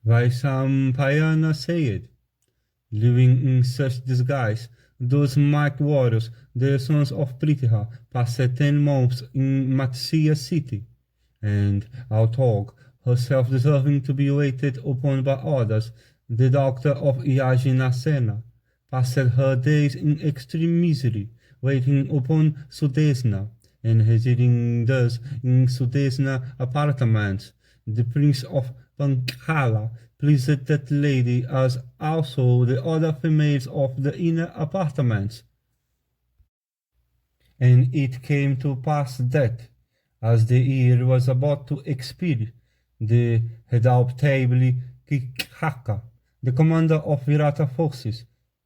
Vaisampayana said, living in such disguise, those mighty warriors, the sons of Pritha, passed 10 months in Matsya city, and Autog, herself deserving to be waited upon by others, the daughter of Yajinasena, passed her days in extreme misery, waiting upon Sudesna, and residing thus in Sudesna apartments. The prince of Panchala pleased that lady as also the other females of the inner apartments. And it came to pass that, as the year was about to expire, the redoubtable Kichaka, the commander of Virata forces,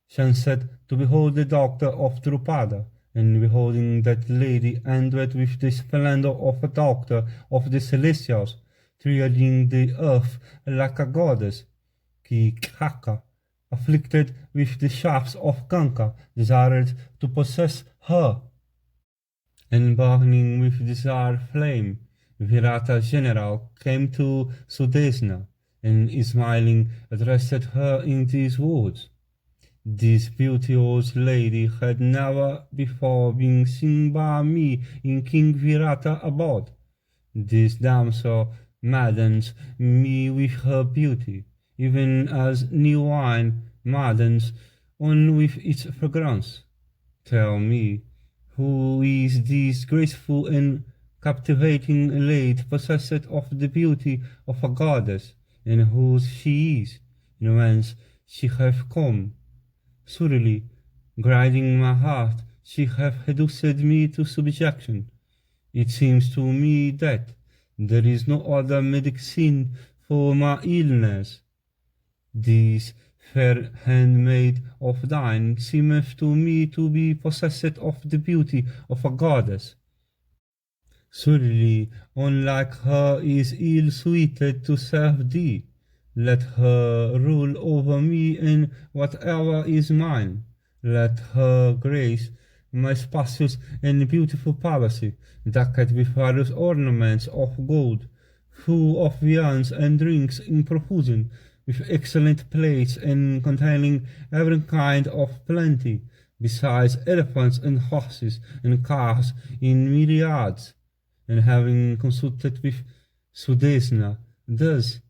chanced to behold the daughter of Drupada, and beholding that lady endowed with the splendor of a daughter of the celestials, treading the earth like a goddess, Kichaka, afflicted with the shafts of Kanka, desired to possess her. And burning with desire flame, Virata general came to Sudesna, and smiling addressed her in these words. This beauteous lady had never before been seen by me in King Virata abode. This damsel maddens me with her beauty, even as new wine maddens on with its fragrance. Tell me, who is this graceful and captivating lady possessed of the beauty of a goddess, and whose she is, and whence she hath come? Surely, guiding my heart, she hath reduced me to subjection. It seems to me that there is no other medicine for my illness. This fair handmaid of thine seemeth to me to be possessed of the beauty of a goddess. Surely, unlike her is ill suited to serve thee. Let her rule over me in whatever is mine. Let her grace my spacious and beautiful palace, decked with various ornaments of gold, full of viands and drinks in profusion, with excellent plates and containing every kind of plenty, besides elephants and horses and cars in myriads. And having consulted with Sudesna, thus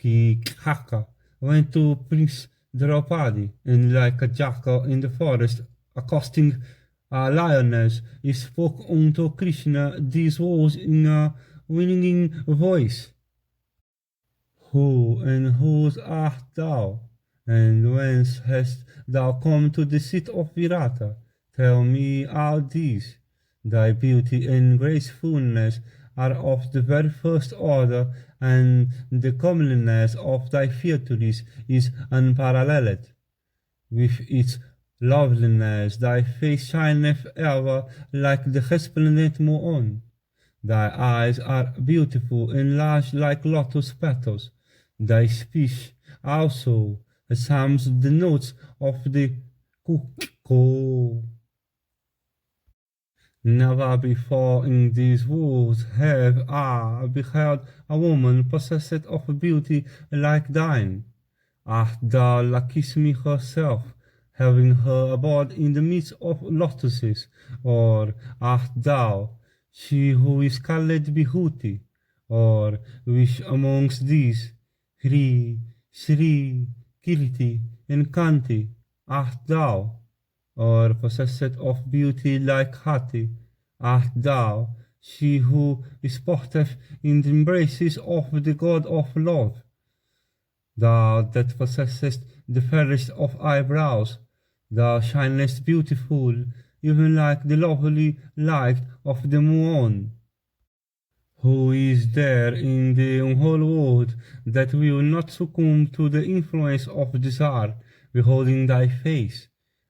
Kichaka went to Prince Draupadi, and like a jackal in the forest, accosting a lioness, he spoke unto Krishna these words in a winning voice. Who and whose art thou? And whence hast thou come to the seat of Virata? Tell me all these. Thy beauty and gracefulness are of the very first order, and the comeliness of thy features is unparalleled. With its loveliness thy face shineth ever like the resplendent moon. Thy eyes are beautiful and large like lotus petals. Thy speech also resembles the notes of the cuckoo. Never before in these woods have I beheld a woman possessed of beauty like thine. Art thou Lakshmi herself, having her abode in the midst of lotuses, or art thou she who is called Bhuti, or which amongst these, Hri, Sri, Kirti, and Kanti, art thou? Or possessed of beauty like Hati, art thou she who sporteth in the embraces of the god of love? Thou that possessest the fairest of eyebrows, thou shinest beautiful, even like the lovely light of the moon. Who is there in the whole world that will not succumb to the influence of desire, beholding thy face,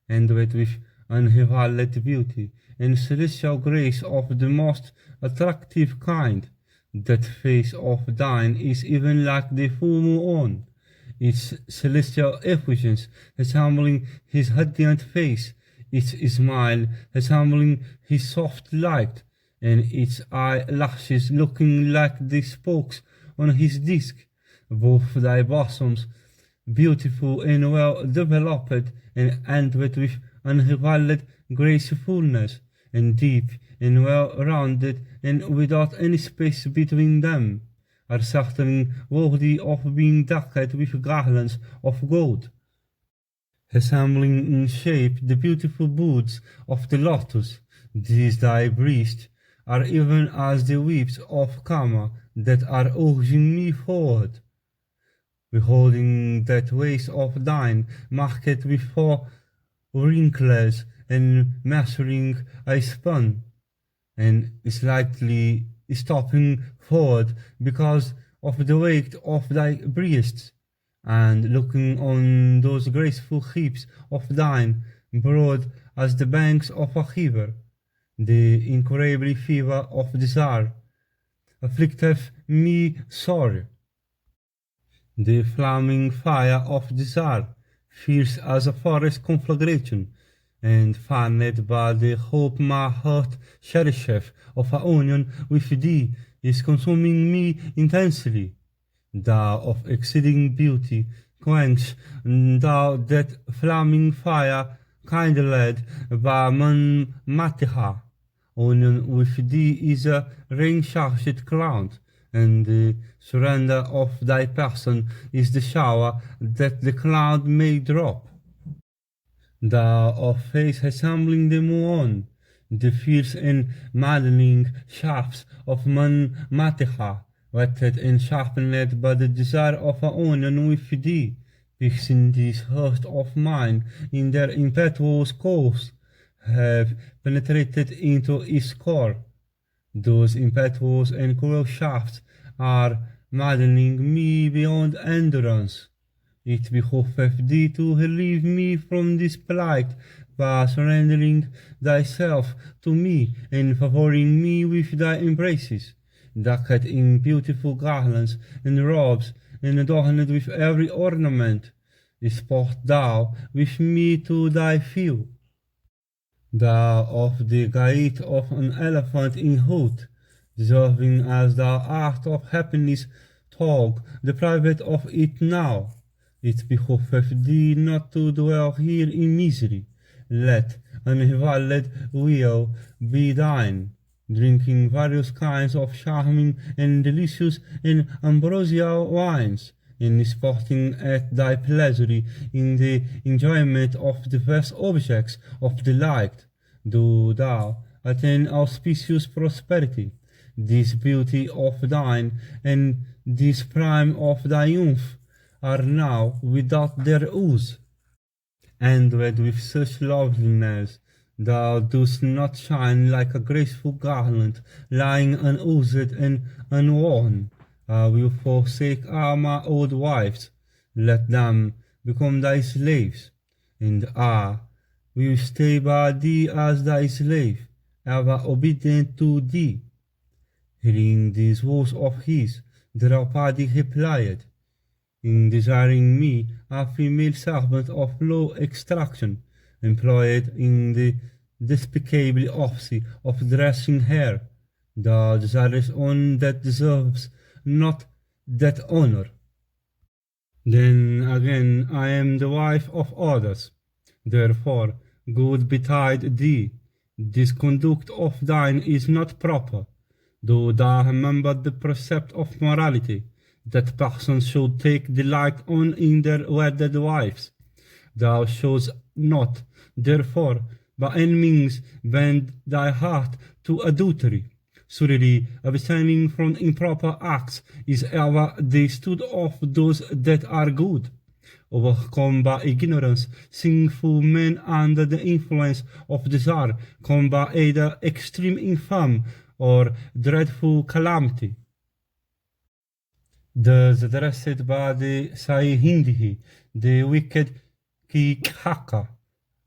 and with unrivalled beauty and celestial grace of the most attractive kind? That face of thine is even like the full moon, its celestial effulgence resembling his radiant face, its smile resembling his soft light, and its eyelashes looking like the spokes on his disk. both thy bosoms, beautiful and well developed, and endowed with unrivaled gracefulness, and deep and well rounded, and without any space between them, are certainly worthy of being decked with garlands of gold, resembling in shape the beautiful buds of the lotus. These thy breasts are even as the whips of Kama that are urging me forward. Beholding that waist of thine, marked with 4 wrinkles, and measuring a span, and slightly stopping forward because of the weight of thy breasts, and looking on those graceful hips of thine, broad as the banks of a river, the incurable fever of desire afflicteth me sore. The flaming fire of desire, fierce as a forest conflagration, and fanned by the hope my heart cherisheth of a union with thee, is consuming me intensely. Thou of exceeding beauty, quench thou that flaming fire, kindled by Matiha. Union with thee is a rain-charged cloud, and the surrender of thy person is the shower that the cloud may drop. Thou of face resembling the moon, the fierce and maddening shafts of Matiha, whetted and sharpened by the desire of a union with thee, fixing these hearts of mine in their impetuous course, have penetrated into its core. Those impetuous and cruel shafts are maddening me beyond endurance. It behoveth thee to relieve me from this plight by surrendering thyself to me and favoring me with thy embraces, decked in beautiful garlands and robes, and adorned with every ornament. Sport thou with me to thy fill. Thou of the gait of an elephant in hood, deserving as thou art of happiness, talk deprived of it now. It behoveth thee not to dwell here in misery. Let unrivaled weal be thine, drinking various kinds of charming and delicious and ambrosial wines, and sporting at thy pleasure in the enjoyment of diverse objects of delight. Do thou attain auspicious prosperity. This beauty of thine and this prime of thy youth are now without their use, endowed with such loveliness, thou dost not shine like a graceful garland lying unused and unworn. I will forsake all my old wives, let them become thy slaves, and I will stay by thee as thy slave, ever obedient to thee. Hearing these words of his, Draupadi replied, in desiring me, a female servant of low extraction, employed in the despicable office of dressing hair, thou desirest one that deserves not that honor. Then again I am the wife of others. Therefore, good betide thee. This conduct of thine is not proper. Do thou remember the precept of morality, that persons should take delight on in their wedded wives. Thou shouldst not, therefore, by any means bend thy heart to adultery. Surely, abstaining from improper acts is ever the stud of those that are good. Overcome by ignorance, sinful men under the influence of desire come by either extreme infamy or dreadful calamity. Thus addressed by the Saihindhi, the wicked Kichaka,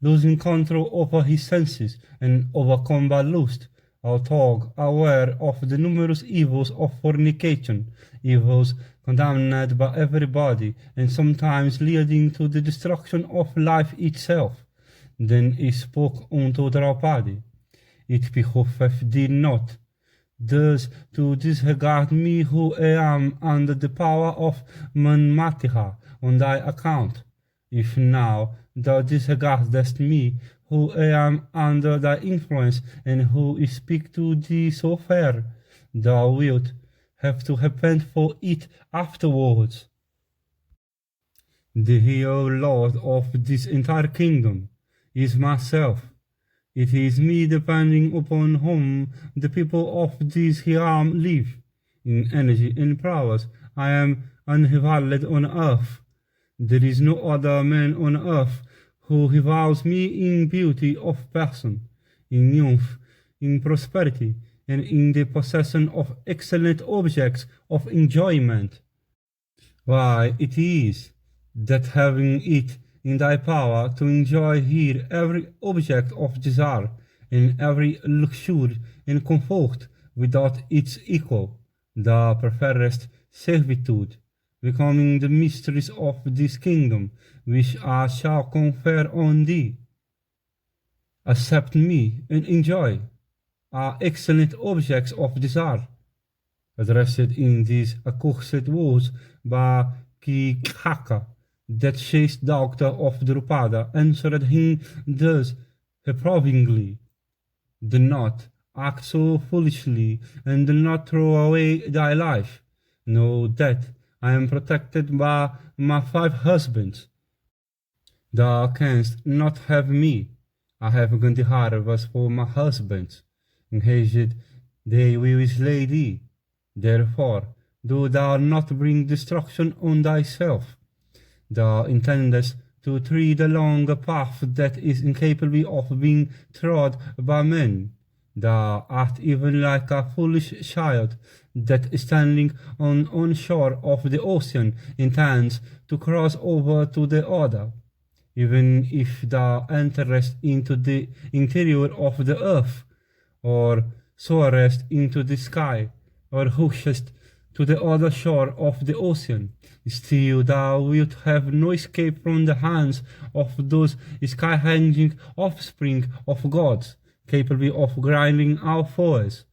losing control over his senses and overcome by lust, although aware of the numerous evils of fornication, evils condemned by everybody and sometimes leading to the destruction of life itself. Then he spoke unto Draupadi, it behoveth thee not, thus to disregard me who am under the power of Manmatiha on thy account. If now thou disregardest me, who am under thy influence, and who speak to thee so fair, thou wilt have to repent for it afterwards. The real lord of this entire kingdom is myself. It is me depending upon whom the people of this realm live. In energy and prowess I am unrivaled on earth. There is no other man on earth who rivals me in beauty of person, in youth, in prosperity, and in the possession of excellent objects of enjoyment. Why, it is that having it in thy power to enjoy here every object of desire, and every luxury and comfort without its equal, thou preferest servitude, becoming the mysteries of this kingdom, which I shall confer on thee. Accept me and enjoy our excellent objects of desire, addressed in these accursed words by Kichaka, that chaste daughter of Drupada, answered him thus reprovingly: Do not act so foolishly, and do not throw away thy life. Know that I am protected by my 5 husbands. Thou canst not have me. I have Gandhiharvas for my husbands. Engaged, they will slay thee. Therefore, do thou not bring destruction on thyself. Thou intendest to tread along a path that is incapable of being trod by men. Thou art even like a foolish child that, standing on one shore of the ocean, intends to cross over to the other. Even if thou enterest into the interior of the earth, or soarest into the sky, or rushest to the other shore of the ocean, still thou wilt have no escape from the hands of those sky-hanging offspring of gods, capable of grinding our foes.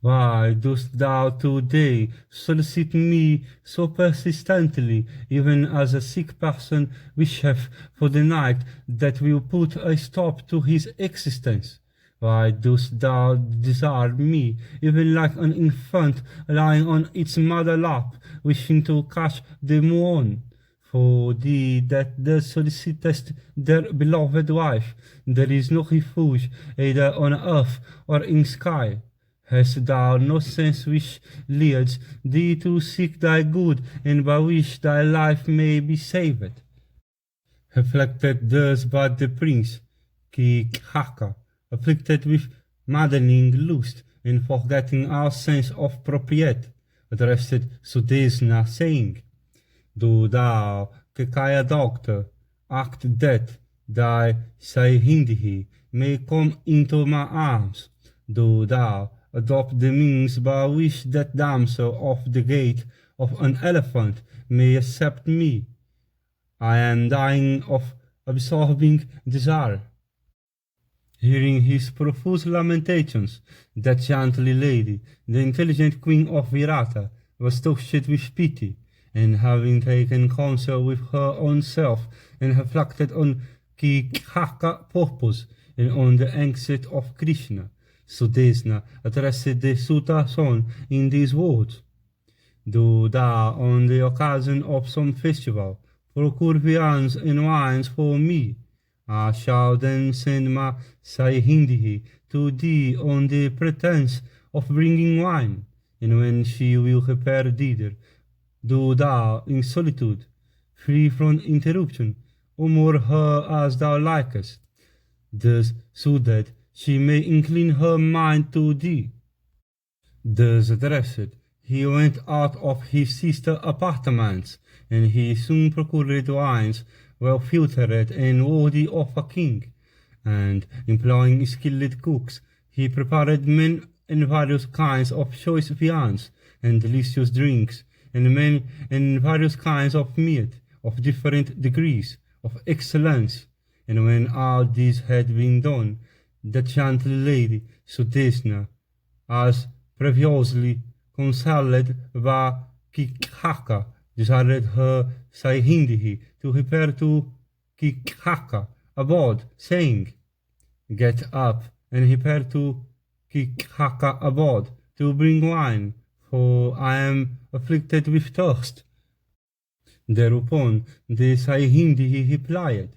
Why dost thou today solicit me so persistently, even as a sick person wisheth for the night that will put a stop to his existence? Why dost thou desire me, even like an infant lying on its mother lap, wishing to catch the moon? For thee that thus solicitest their beloved wife, there is no refuge either on earth or in sky. Hast thou no sense which leads thee to seek thy good, and by which thy life may be saved? Reflected thus by the prince, Kichaka, afflicted with maddening lust, and forgetting our sense of propriety, addressed Sudesna, saying, Do thou, Kekaya doctor, act that thy Saihindhi may come into my arms. Do thou adopt the means by which that damsel of the gait of an elephant may accept me. I am dying of absorbing desire. Hearing his profuse lamentations, that gentle lady, the intelligent queen of Virata, was touched with pity, and having taken counsel with her own self, and reflected on Kichaka purpose, and on the anxiety of Krishna, Sudesna addressed the Sutta son in these words: Do thou, on the occasion of some festival, procure viands and wines for me. I shall then send my Saihindhi to thee on the pretence of bringing wine, and when she will repair thither, do thou, in solitude, free from interruption, humor her as thou likest, thus so that she may incline her mind to thee. Thus addressed, he went out of his sister's apartments, and he soon procured wines well filtered and worthy of a king, and, employing skilled cooks, he prepared men and various kinds of choice viands and delicious drinks, and men and various kinds of meat of different degrees of excellence. And when all this had been done, the gentle lady Sudesna as previously consulted by Kichaka, desired her Saihindi to repair to Kichaka aboard, saying, "Get up and repair to Kichaka aboard to bring wine, for I am afflicted with thirst." Thereupon the Saihindi replied,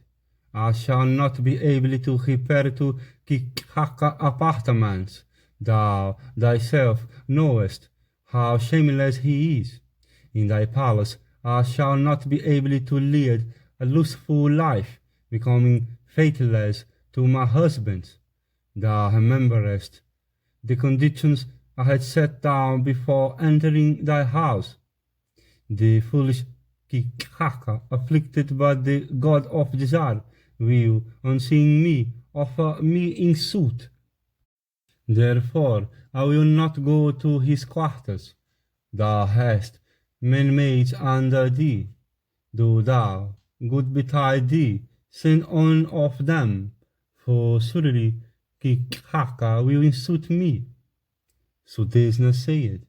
"I shall not be able to repair to Kichaka apartments. Thou thyself knowest how shameless he is. In thy palace I shall not be able to lead a lustful life, becoming faithless to my husband. Thou rememberest the conditions I had set down before entering thy house. The foolish Kichaka, afflicted by the god of desire, will, on seeing me, offer me insult. Therefore I will not go to his quarters. Thou hast many maids under thee. Do thou, good betide thee, send on of them, for surely Kichaka will insult me." Sudesna said,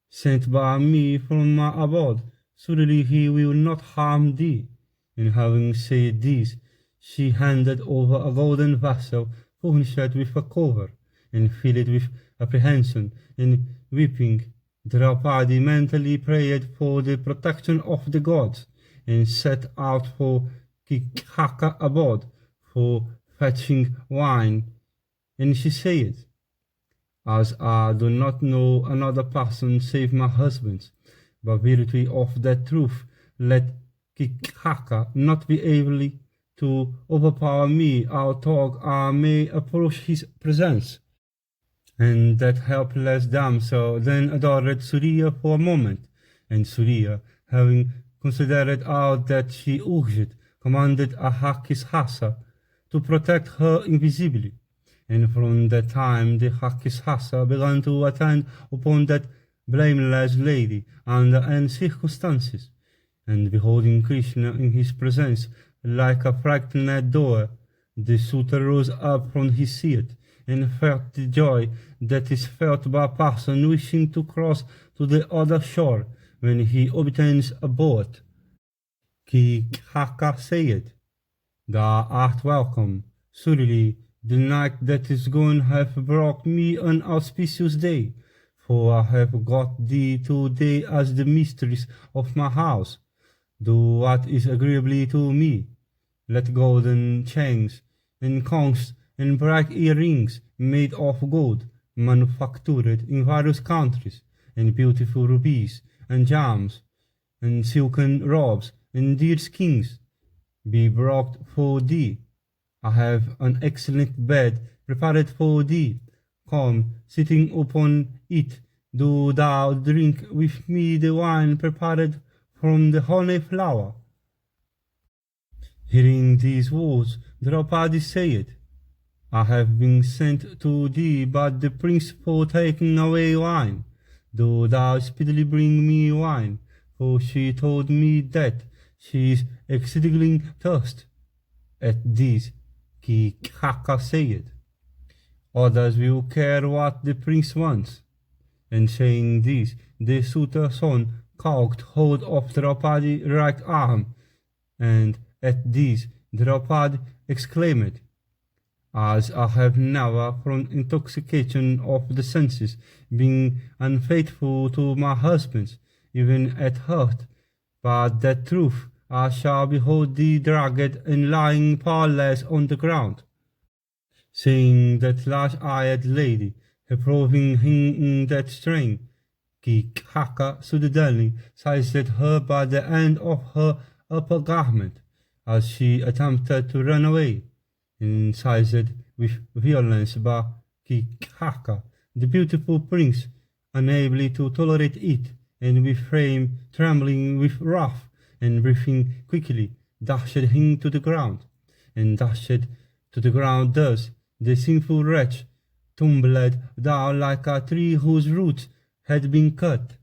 "Sent by me from my abode, surely he will not harm thee." And having said this, she handed over a golden vessel furnished with a cover, and filled with apprehension and weeping. Draupadi mentally prayed for the protection of the gods, and set out for Kichaka abode for fetching wine. And she said, "As I do not know another person save my husband, by virtue of that truth, let Kichaka not be able to overpower me, although I may approach his presence." And that helpless damsel then adored Surya for a moment, and Surya, having considered all that she urged, commanded a Hakishasa to protect her invisibly. And from that time the Hakishasa began to attend upon that blameless lady under any circumstances. And beholding Krishna in his presence like a frightened doe, the suitor rose up from his seat, and felt the joy that is felt by a person wishing to cross to the other shore when he obtains a boat. Kichaka said, "Thou art welcome. Surely the night that is gone hath brought me an auspicious day, for I have got thee today as the mistress of my house. Do what is agreeably to me. Let golden chains and conchs and bright earrings made of gold, manufactured in various countries, and beautiful rubies and gems, and silken robes and deer skins be brought for thee. I have an excellent bed prepared for thee. Come, sitting upon it, do thou drink with me the wine prepared from the honey flower." Hearing these words, Draupadi said, "I have been sent to thee by the prince for taking away wine. Do thou speedily bring me wine, for she told me that she is exceedingly thirsty." At this, Kichaka said, "Others will care what the prince wants." And saying this, the suitor's son caught hold of Draupadi's right arm, and at this Draupadi exclaimed, "As I have never, from intoxication of the senses, been unfaithful to my husband, even at heart, but that truth I shall behold thee dragged and lying powerless on the ground." Saying that large-eyed lady, reproving him in that strain, Kichaka suddenly seized her by the end of her upper garment, as she attempted to run away, and seized with violence by Kichaka, the beautiful prince, unable to tolerate it, and with frame trembling with wrath, and breathing quickly, dashed him to the ground, and dashed to the ground thus, the sinful wretch tumbled down like a tree whose roots had been cut.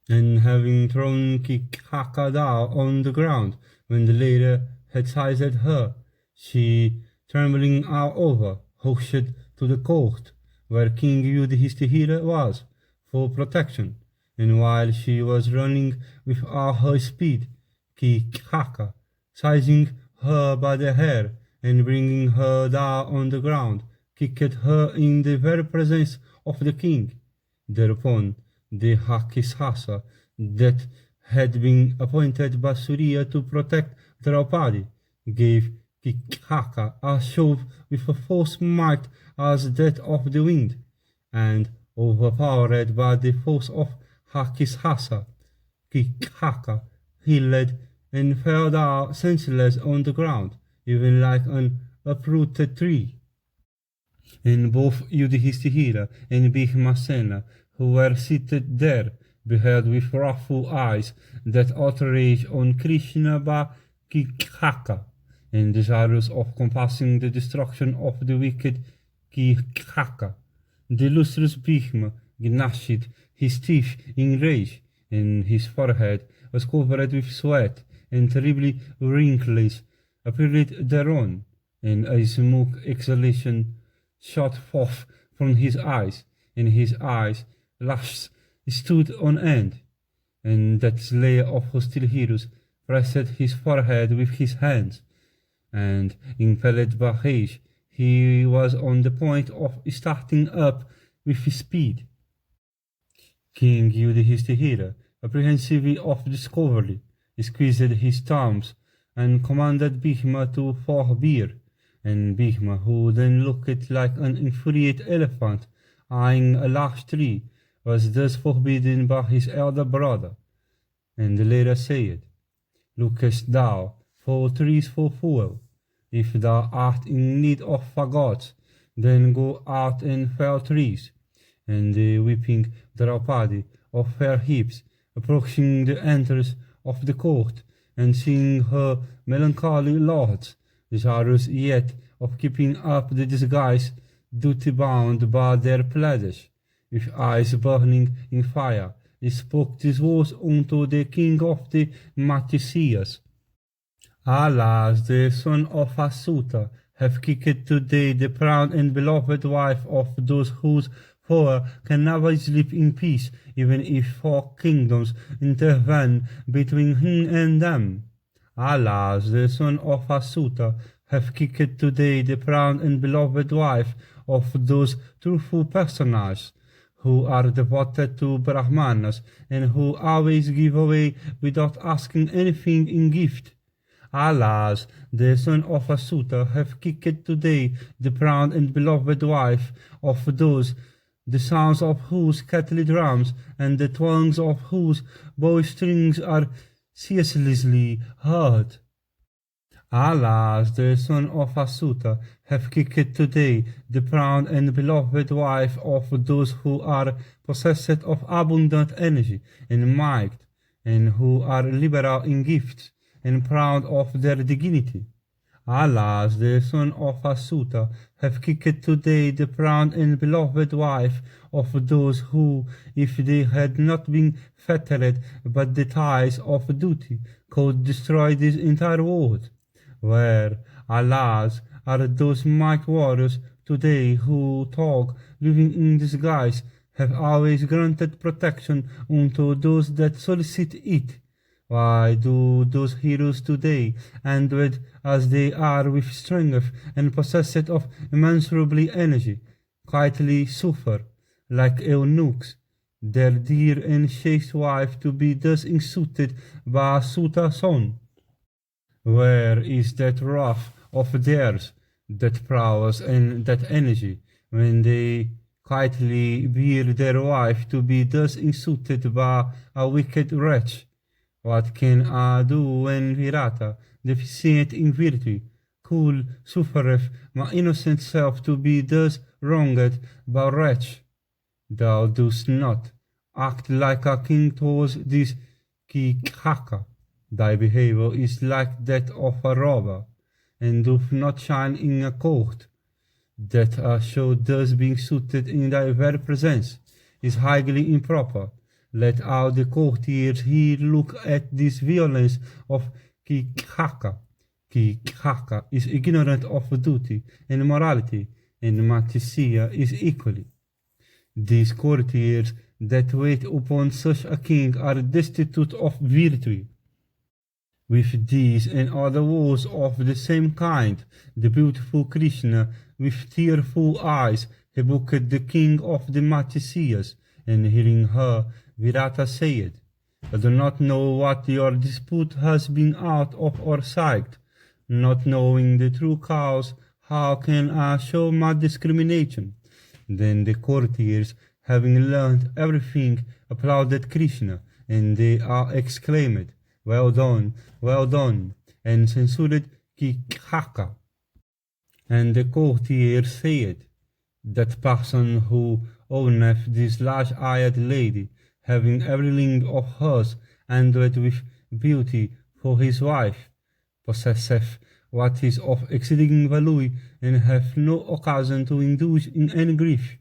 And having thrown Kichaka down on the ground, when the lady had seized her, she, trembling all over, rushed to the court, where King Yudhishthira was, for protection, and while she was running with all her speed, Kichaka, seizing her by the hair and bringing her down on the ground, kicked her in the very presence of the king. Thereupon, the Hakichasa that had been appointed by Surya to protect Draupadi gave Kichaka a shove with a force might as that of the wind, and overpowered by the force of Hakichasa, Kichaka healed and fell down senseless on the ground, even like an uprooted tree. And both Yudhishthira and Bhishmasena, who were seated there, beheld with wrathful eyes that outrage on Krishna by Kichaka, and desirous of compassing the destruction of the wicked Kichaka. The illustrious Bhishma gnashed his teeth in rage, and his forehead was covered with sweat, and terribly wrinkles appeared thereon, and a smoke exhalation shot forth from his eyes, and his eyes lashes stood on end, and that slayer of hostile heroes pressed his forehead with his hands, and impelled by rage, he was on the point of starting up with his speed. King Yudhishthira, apprehensive of discovery, squeezed his thumbs and commanded Bhishma to forbear, and Bhishma, who then looked like an infuriated elephant eyeing a large tree, was thus forbidden by his elder brother. And the latter said, Lookest thou for trees for fuel? If thou art in need of fagots, then go out and fell trees. And the weeping Draupadi of fair hips, approaching the entrance of the court, and seeing her melancholy lords, desirous yet of keeping up the disguise duty bound by their pledges, with eyes burning in fire, spoke these words unto the king of the Matsiyas. Alas, the son of Asuta have kicked today the proud and beloved wife of those whose power can never sleep in peace, even if 4 kingdoms intervene between him and them. Alas, the son of Asuta have kicked today the proud and beloved wife of those truthful personages who are devoted to Brahmanas and who always give away without asking anything in gift. Alas, the son of Asuta have kicked today the proud and beloved wife of those the sounds of whose kettle drums and the twangs of whose bowstrings are ceaselessly heard. Alas, the son of Asuta have kicked today the proud and beloved wife of those who are possessed of abundant energy and might, and who are liberal in gifts, and proud of their dignity. Alas, the son of Asuta have kicked today the proud and beloved wife of those who, if they had not been fettered by the ties of duty, could destroy this entire world. Where, alas, are those mighty warriors today who, talk living in disguise, have always granted protection unto those that solicit it? Why do those heroes today, endowed as they are with strength and possessed of immeasurable energy, quietly suffer, like eunuchs, their dear and chaste wife to be thus insulted by a suitor's son? Where is that wrath of theirs, that prowess and that energy, when they quietly bear their wife to be thus insulted by a wicked wretch? What can I do when Virata, deficient in virtue, cool suffereth my innocent self to be thus wronged by a wretch? Thou dost not act like a king towards this Kichaka. Thy behavior is like that of a robber, and doth not shine in a court. That a show thus being suited in thy very presence is highly improper. Let all the courtiers here look at this violence of Kichaka. Kichaka is ignorant of duty and morality, and Matsya is equally. These courtiers that wait upon such a king are destitute of virtue. With these and other woes of the same kind, the beautiful Krishna, with tearful eyes, rebuked the king of the Matsiyas, and hearing her, Virata said, I do not know what your dispute has been out of our sight. Not knowing the true cause, how can I show my discrimination? Then the courtiers, having learned everything, applauded Krishna, and they exclaimed, well done, and censured Kichaka. And the courtier said, that person who owneth this large-eyed lady, having every limb of hers endowed with beauty for his wife, possesseth what is of exceeding value, and hath no occasion to indulge in any grief.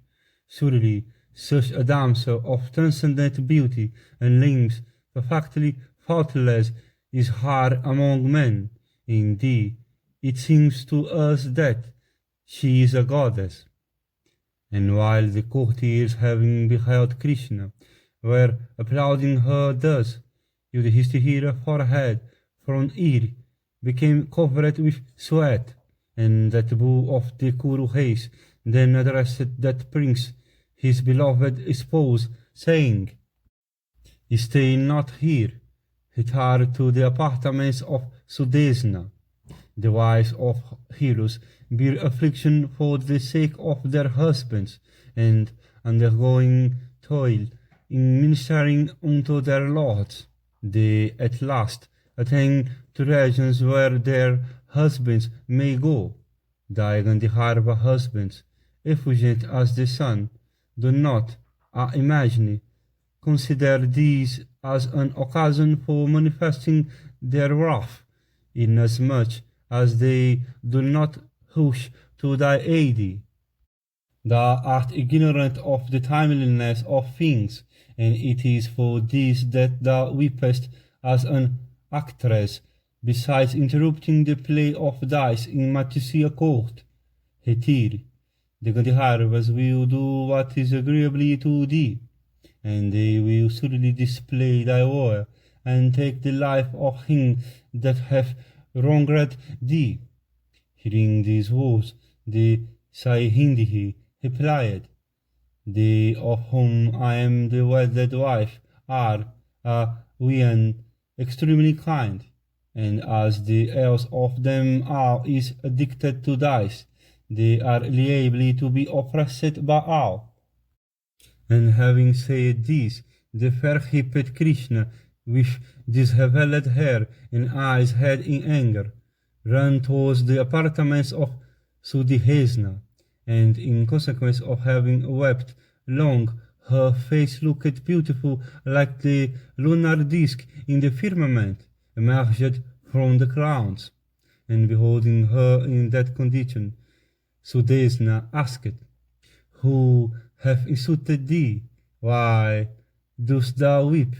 Surely such a damsel of transcendent beauty and limbs perfectly faultless is hard among men. Indeed, it seems to us that she is a goddess. And while the courtiers, having beheld Krishna, were applauding her thus, Yudhishthira's forehead from ear became covered with sweat, and that bull of the Kuru race then addressed that prince, his beloved spouse, saying, Stay not here, retire to the apartments of Sudesna. The wives of heroes bear affliction for the sake of their husbands, and undergoing toil in ministering unto their lords, they at last attain to regions where their husbands may go. Thy Gandhara husbands, effulgent as the sun, do not, I imagine, consider these as an occasion for manifesting their wrath, inasmuch as they do not rush to thy aid. Thou art ignorant of the timeliness of things, and it is for this that thou weepest as an actress, besides interrupting the play of dice in Matsya court. Retire, the Gandharvas will do what is agreeably to thee, and they will surely display thy war, and take the life of him that hath wronged thee. Hearing these words, the Saihindhi replied, They of whom I am the wedded wife are, women extremely kind, and as the else of them all is addicted to dice, they are liable to be oppressed by all. And having said this, the fair-hipped Krishna, with disheveled hair and eyes hid in anger, ran towards the apartments of Sudihesna, and in consequence of having wept long, her face looked beautiful like the lunar disk in the firmament, emerged from the clouds. And beholding her in that condition, Sudesna asked, Who hath insulted thee? Why dost thou weep?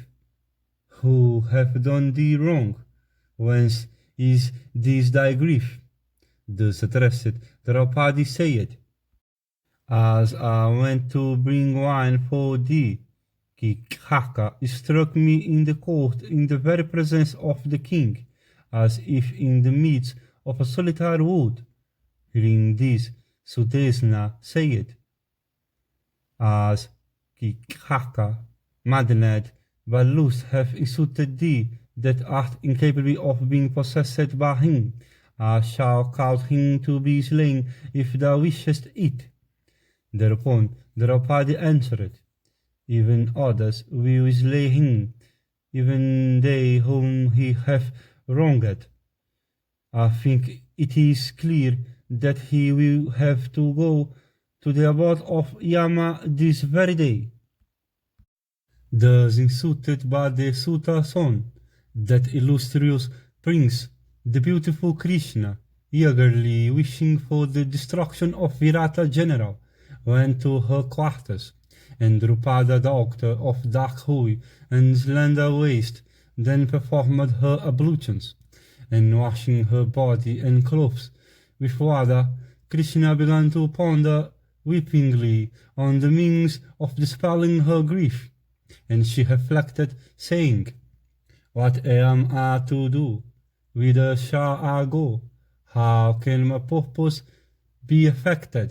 Who hath done thee wrong? Whence is this thy grief? Thus addressed, Draupadi said, As I went to bring wine for thee, Kichaka struck me in the court in the very presence of the king, as if in the midst of a solitary wood. Hearing this, Sudesna said, As Kichaka, maddened by lust, hath insulted thee, that art incapable of being possessed by him, I shall cause him to be slain if thou wishest it. Thereupon Draupadi answered, Even others will slay him, even they whom he hath wronged. I think it is clear that he will have to go to the abode of Yama this very day. Thus insulted by the Suta son, that illustrious prince, the beautiful Krishna, eagerly wishing for the destruction of Virata general, went to her quarters, and Drupada, doctor of dark hue and slender waist, then performed her ablutions, and washing her body and clothes with water, Krishna began to ponder weepingly on the means of dispelling her grief, and she reflected, saying, "What am I to do? Whither shall I go? How can my purpose be effected?"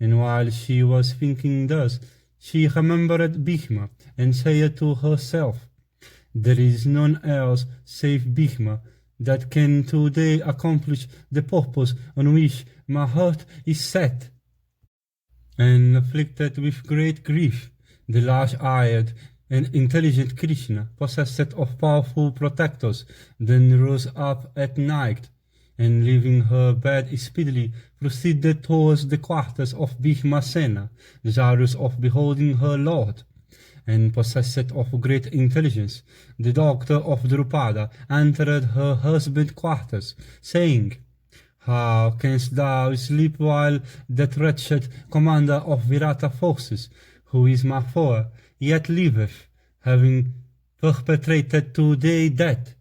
And while she was thinking thus, she remembered Bhishma, and said to herself, "There is none else save Bhishma that can today accomplish the purpose on which my heart is set." And afflicted with great grief, the large-eyed and intelligent Krishna, possessed of powerful protectors, then rose up at night, and leaving her bed speedily proceeded towards the quarters of Bhishmasena, desirous of beholding her lord. And possessed of great intelligence, the daughter of Drupada entered her husband's quarters, saying, "How canst thou sleep while that wretched commander of Virata forces, who is my foe, yet liveth, having perpetrated today death?"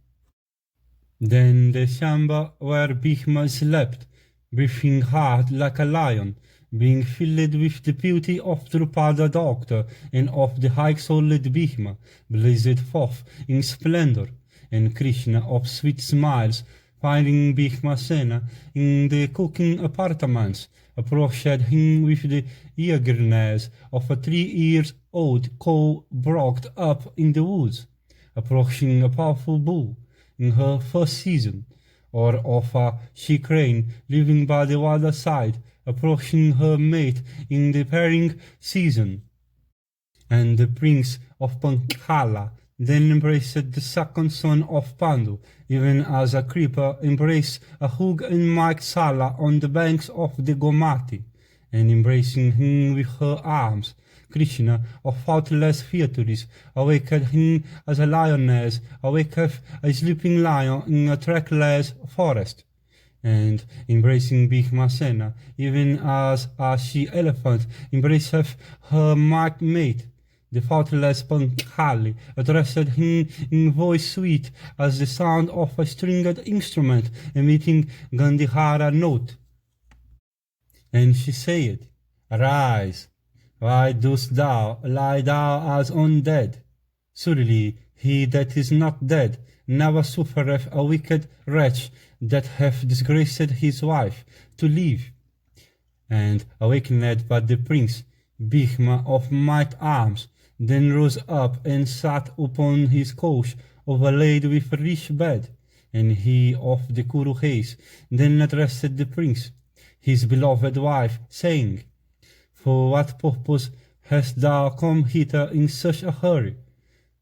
Then the chamber where Bhishma slept, breathing hard like a lion, being filled with the beauty of Drupada daughter and of the high-souled Bhishma, blazed forth in splendor, and Krishna of sweet smiles, finding Bhishmasena in the cooking apartments, approached him with the eagerness of a 3 years old cow brought up in the woods, approaching a powerful bull in her first season, or of a she-crane living by the waterside, approaching her mate in the pairing season. And the prince of Panchala then embraced the second son of Pandu, even as a creeper embraced a hog and Sala on the banks of the Gomati, and embracing him with her arms, Krishna of faultless features awaked him as a lioness awaketh a sleeping lion in a trackless forest, and embracing Bhishmasena, even as a she-elephant embraceth her mate, the faultless Panchali addressed him in voice sweet as the sound of a stringed instrument emitting Gandhara note. And she said, "Arise, why dost thou lie thou as undead? Surely he that is not dead never suffereth a wicked wretch that hath disgraced his wife to live." And awakened by the prince, Bhishma of might arms then rose up and sat upon his couch overlaid with a rich bed, and he of the Kuru race then addressed the prince, his beloved wife, saying, "For what purpose hast thou come hither in such a hurry?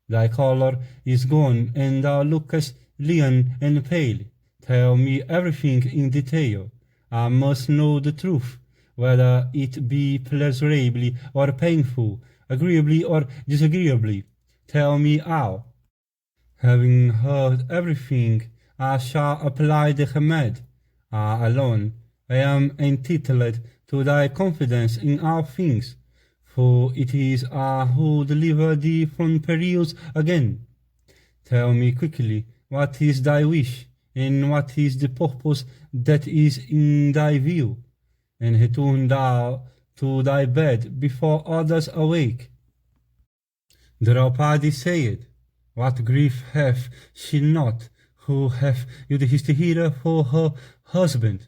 Thy color is gone, and thou lookest lean and pale. Tell me everything in detail. I must know the truth, whether it be pleasurably or painful, agreeably or disagreeably. Tell me all." Having heard everything, I shall apply the remedy. I alone am entitled to thy confidence in all things, for it is I who deliver thee from perils again. Tell me quickly what is thy wish, and what is the purpose that is in thy view, and return thou to thy bed before others awake. Draupadi said, "What grief hath she not, who hath Yudhishthira for her husband?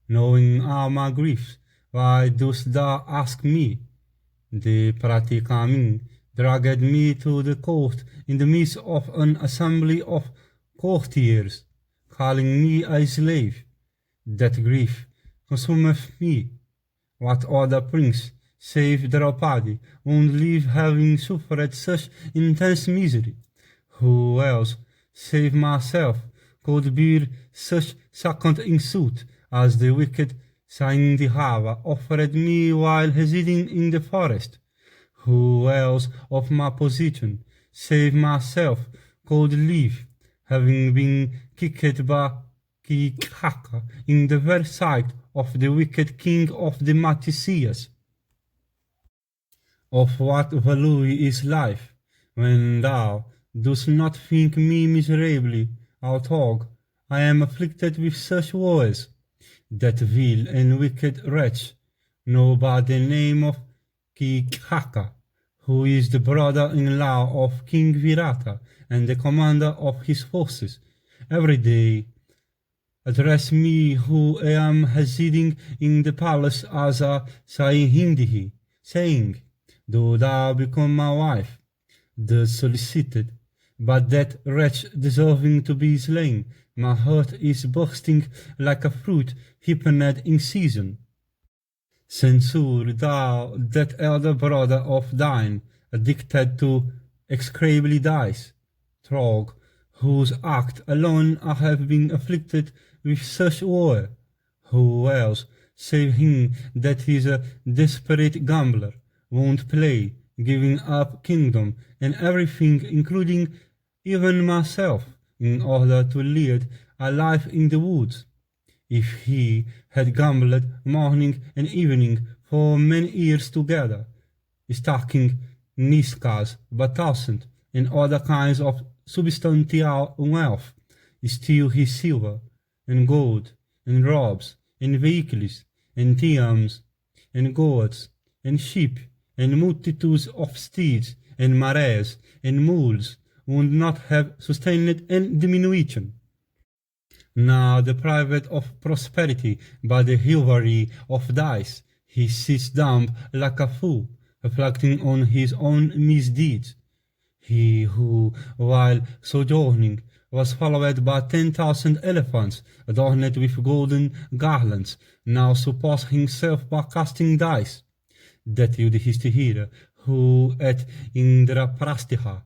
Knowing all my griefs, why dost thou ask me?" The Pratikami dragged me to the court in the midst of an assembly of courtiers, calling me a slave. That grief consumeth me. What other prince, save Draupadi, would live having suffered such intense misery? Who else, save myself, could bear such second insult as the wicked Saindhava offered me while residing in the forest? Who else of my position, save myself, could live, having been kicked by Kichaka in the very sight of the wicked king of the Matisias? Of what value is life, when thou dost not think me miserably, although I am afflicted with such woes? That vile and wicked wretch, known by the name of Kichaka, who is the brother-in-law of King Virata and the commander of his forces. Every day address me who am residing in the palace as a Saihindhi, saying, "Do thou become my wife?" The solicited, but that wretch deserving to be slain, my heart is bursting like a fruit ripened in season. Censure thou that elder brother of thine, addicted to execrably dice, trog, whose act alone I have been afflicted with such woe. Who else, save him that is a desperate gambler, won't play, giving up kingdom and everything, including even myself, in order to lead a life in the woods? If he had gambled morning and evening for many years together, stacking niskas, batasant, and other kinds of substantial wealth, steal his silver, and gold, and robes, and vehicles, and tiams, and goats, and sheep, and multitudes of steeds, and mares, and mules, would not have sustained any diminution. Now deprived of prosperity by the rivalry of dice, he sits dumb like a fool, reflecting on his own misdeeds. He who, while sojourning, was followed by 10,000 elephants adorned with golden garlands, now supports himself by casting dice. That Yudhishthira, who at Indraprastha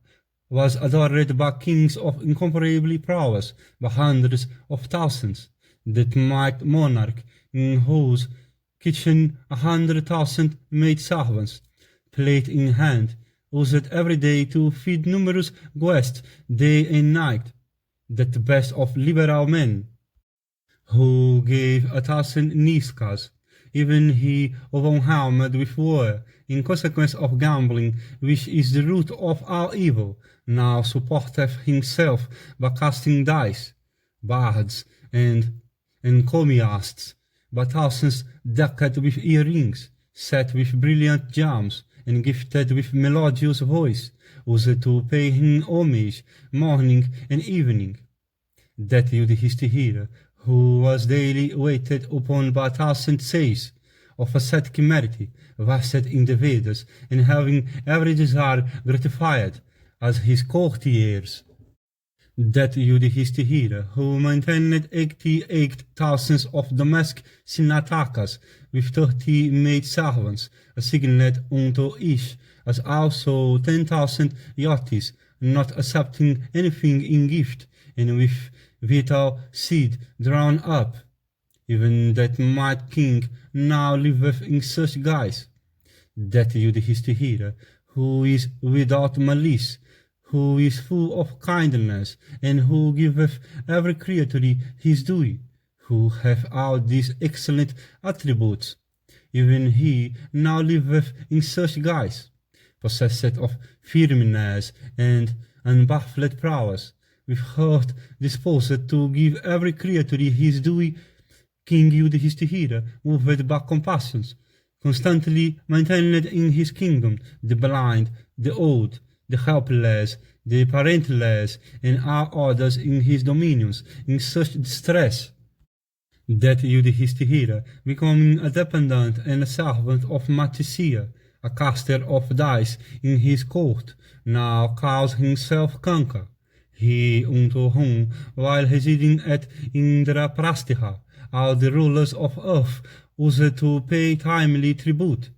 was adored by kings of incomparable prowess, by hundreds of thousands, that might monarch in whose kitchen 100,000 maid servants, plate in hand, used every day to feed numerous guests day and night, that best of liberal men, who gave 1,000 niskas, even he overwhelmed with war, in consequence of gambling, which is the root of all evil, now supporteth himself by casting dice, bards and encomiasts, by thousands decked with earrings, set with brilliant gems, and gifted with melodious voice, used to pay him homage morning and evening. That Yudhishthira, who was daily waited upon by 1,000 sages of ascetic merit, versed in the Vedas, and having every desire gratified, as his courtiers. That Yudhishthira, who maintained 88,000 of domestic Sinatakas, with 30 maid servants, assigned unto each, as also 10,000 yachts, not accepting anything in gift, and with vital seed drawn up. Even that might king now liveth in such guise. That Yudhishthira, who is without malice, who is full of kindness, and who giveth every creature his due, who hath all these excellent attributes, even he now liveth in such guise, possessed of firmness and unbaffled prowess, with heart disposed to give every creature his due. King Yudhishthira, moved by compassion, constantly maintained in his kingdom the blind, the old, the helpless, the parentless, and all others in his dominions, in such distress, that Yudhishthira, becoming a dependent and a servant of Matsya, a caster of dice in his court, now calls himself conquer, he unto whom, while residing at Indraprastha, all the rulers of earth used to pay timely tribute.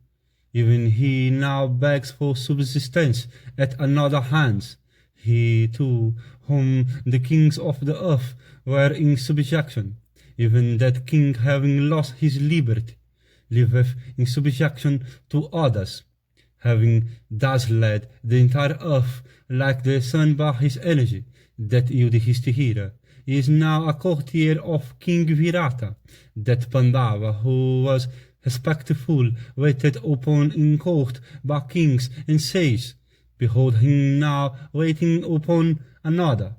Even he now begs for subsistence at another hands. He too, whom the kings of the earth were in subjection, even that king having lost his liberty, liveth in subjection to others, having dazzled the entire earth like the sun by his energy. That Yudhishthira is now a courtier of King Virata, that Pandava, who was respectful, waited upon in court by kings and sages, behold him now waiting upon another.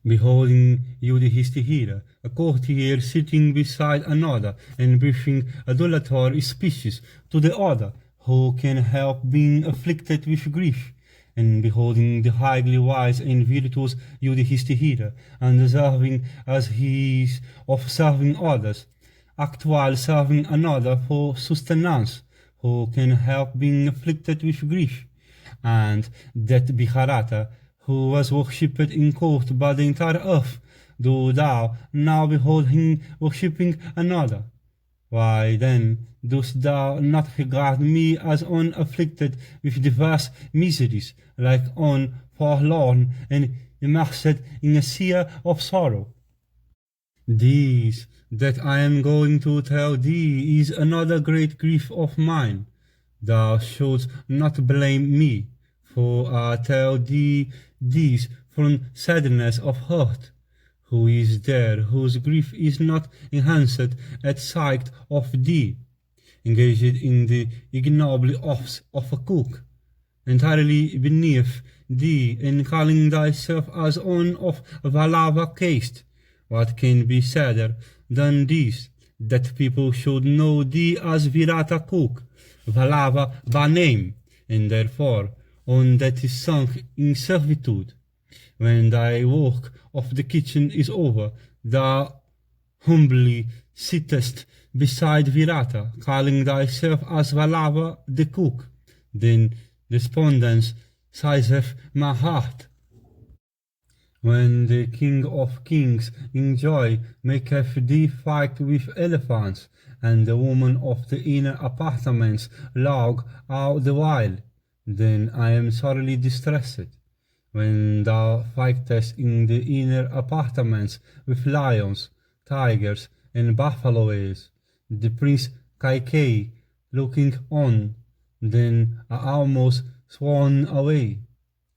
beholding Yudhishthira, a courtier sitting beside another and briefing adulatory speeches to the other, who can help being afflicted with grief, and beholding the highly wise and virtuous Yudhishthira, undeserving as he is of serving others, actual serving another for sustenance, who can help being afflicted with grief, and that Bharata, who was worshipped in court by the entire earth, do thou now behold him worshipping another? Why then dost thou not regard me as one afflicted with diverse miseries, like one forlorn and immersed in a sea of sorrow? This that I am going to tell thee is another great grief of mine. Thou shouldst not blame me, for I tell thee this from sadness of heart. Who is there whose grief is not enhanced at sight of thee, engaged in the ignoble office of a cook, entirely beneath thee, and calling thyself as one of Vallava caste? What can be sadder than this, that people should know thee as Virata cook, Vallava by name, and therefore one that is sunk in servitude? When thy work of the kitchen is over, thou humbly sittest beside Virata, calling thyself as Vallava the cook. Then despondence seizeth my heart. When the King of Kings in joy maketh thee fight with elephants, and the woman of the inner apartments log out the while, then I am sorely distressed. When thou fightest in the inner apartments with lions, tigers, and buffaloes, the Prince Kaikei looking on, then I almost swan away.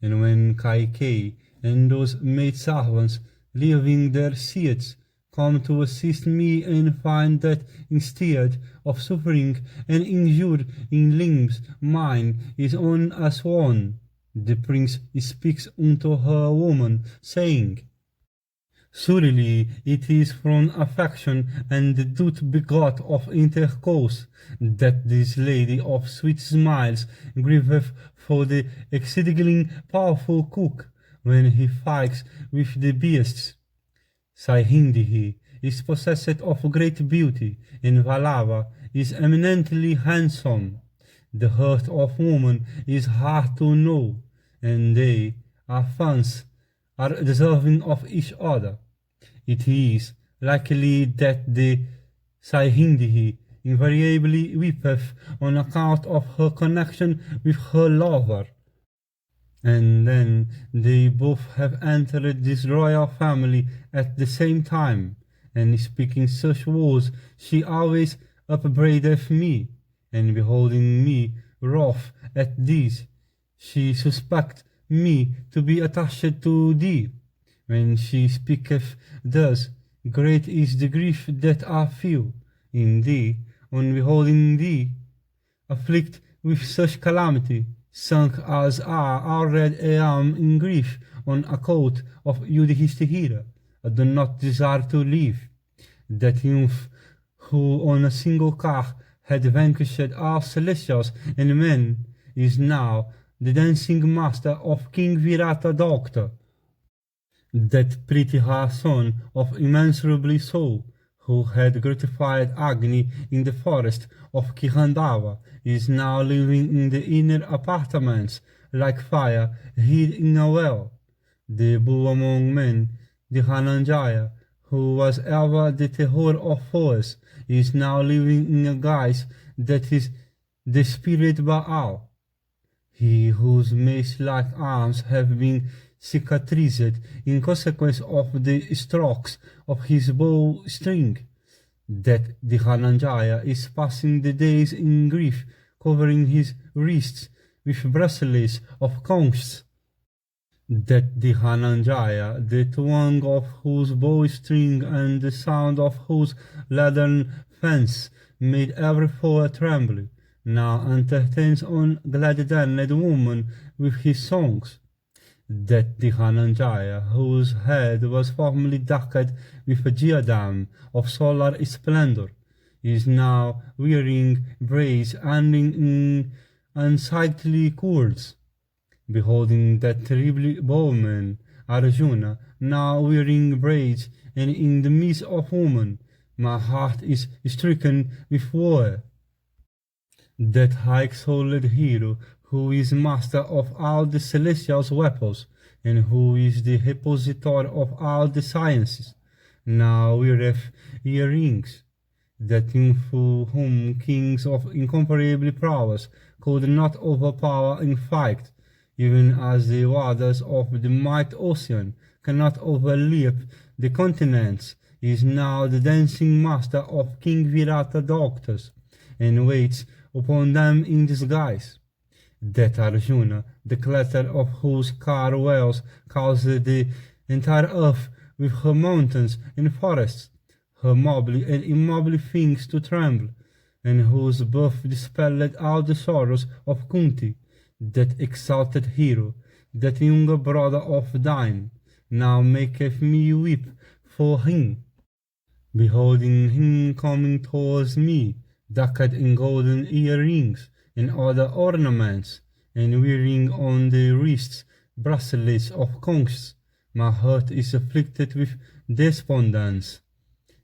And when Kaikei and those maidservants, leaving their seats, come to assist me and find that instead of suffering and injured in limbs, mine is on a swan, the prince speaks unto her woman, saying, Surely it is from affection and the duty begot of intercourse, that this lady of sweet smiles grieveth for the exceedingly powerful cook, when he fights with the beasts. Saihindhi is possessed of great beauty, and Vallava is eminently handsome. The heart of woman is hard to know, and they are fans, are deserving of each other. It is likely that the Saihindhi invariably weepeth on account of her connection with her lover. And then they both have entered this royal family at the same time, and speaking such words, she always upbraideth me, and beholding me wroth at this, she suspects me to be attached to thee. When she speaketh thus, great is the grief that I feel in thee, on beholding thee, afflict with such calamity, sunk as I already am in grief on account of Yudhishthira. I do not desire to live. That youth who on a single car had vanquished all celestials and men is now the dancing master of King Virata Doctor. That pretty hair son of immeasurably soul, who had gratified Agni in the forest of Kihandava, is now living in the inner apartments, like fire hid in a well. The bull among men, the Dhananjaya, who was ever the terror of foes, is now living in a guise that is the spirit Baal. He whose mace-like arms have been cicatrized in consequence of the strokes of his bow string, that the Dhananjaya is passing the days in grief, covering his wrists with bracelets of conchs, that the Dhananjaya, the twang of whose bowstring and the sound of whose leathern fence made every foe tremble, now entertains on glad-danned woman with his songs. that the Dhananjaya, whose head was formerly decked with a diadem of solar splendor, is now wearing braids ending in unsightly cords. Beholding that terrible bowman, Arjuna, now wearing braids and in the midst of woman, my heart is stricken with woe. That high-souled hero, who is master of all the celestial weapons, and who is the repository of all the sciences, now weareth earrings, that info whom kings of incomparable prowess could not overpower in fight, even as the waters of the mighty ocean cannot overleap the continents, is now the dancing master of King Virata doctors, and waits upon them in disguise. That Arjuna, the clatter of whose caravels caused the entire earth with her mountains and forests, her mobile and immobile things to tremble, and whose birth dispelled all the sorrows of Kunti, that exalted hero, that younger brother of thine, now maketh me weep for him. Beholding him coming towards me, decked in golden earrings and other ornaments, and wearing on the wrists bracelets of conchs, my heart is afflicted with despondence.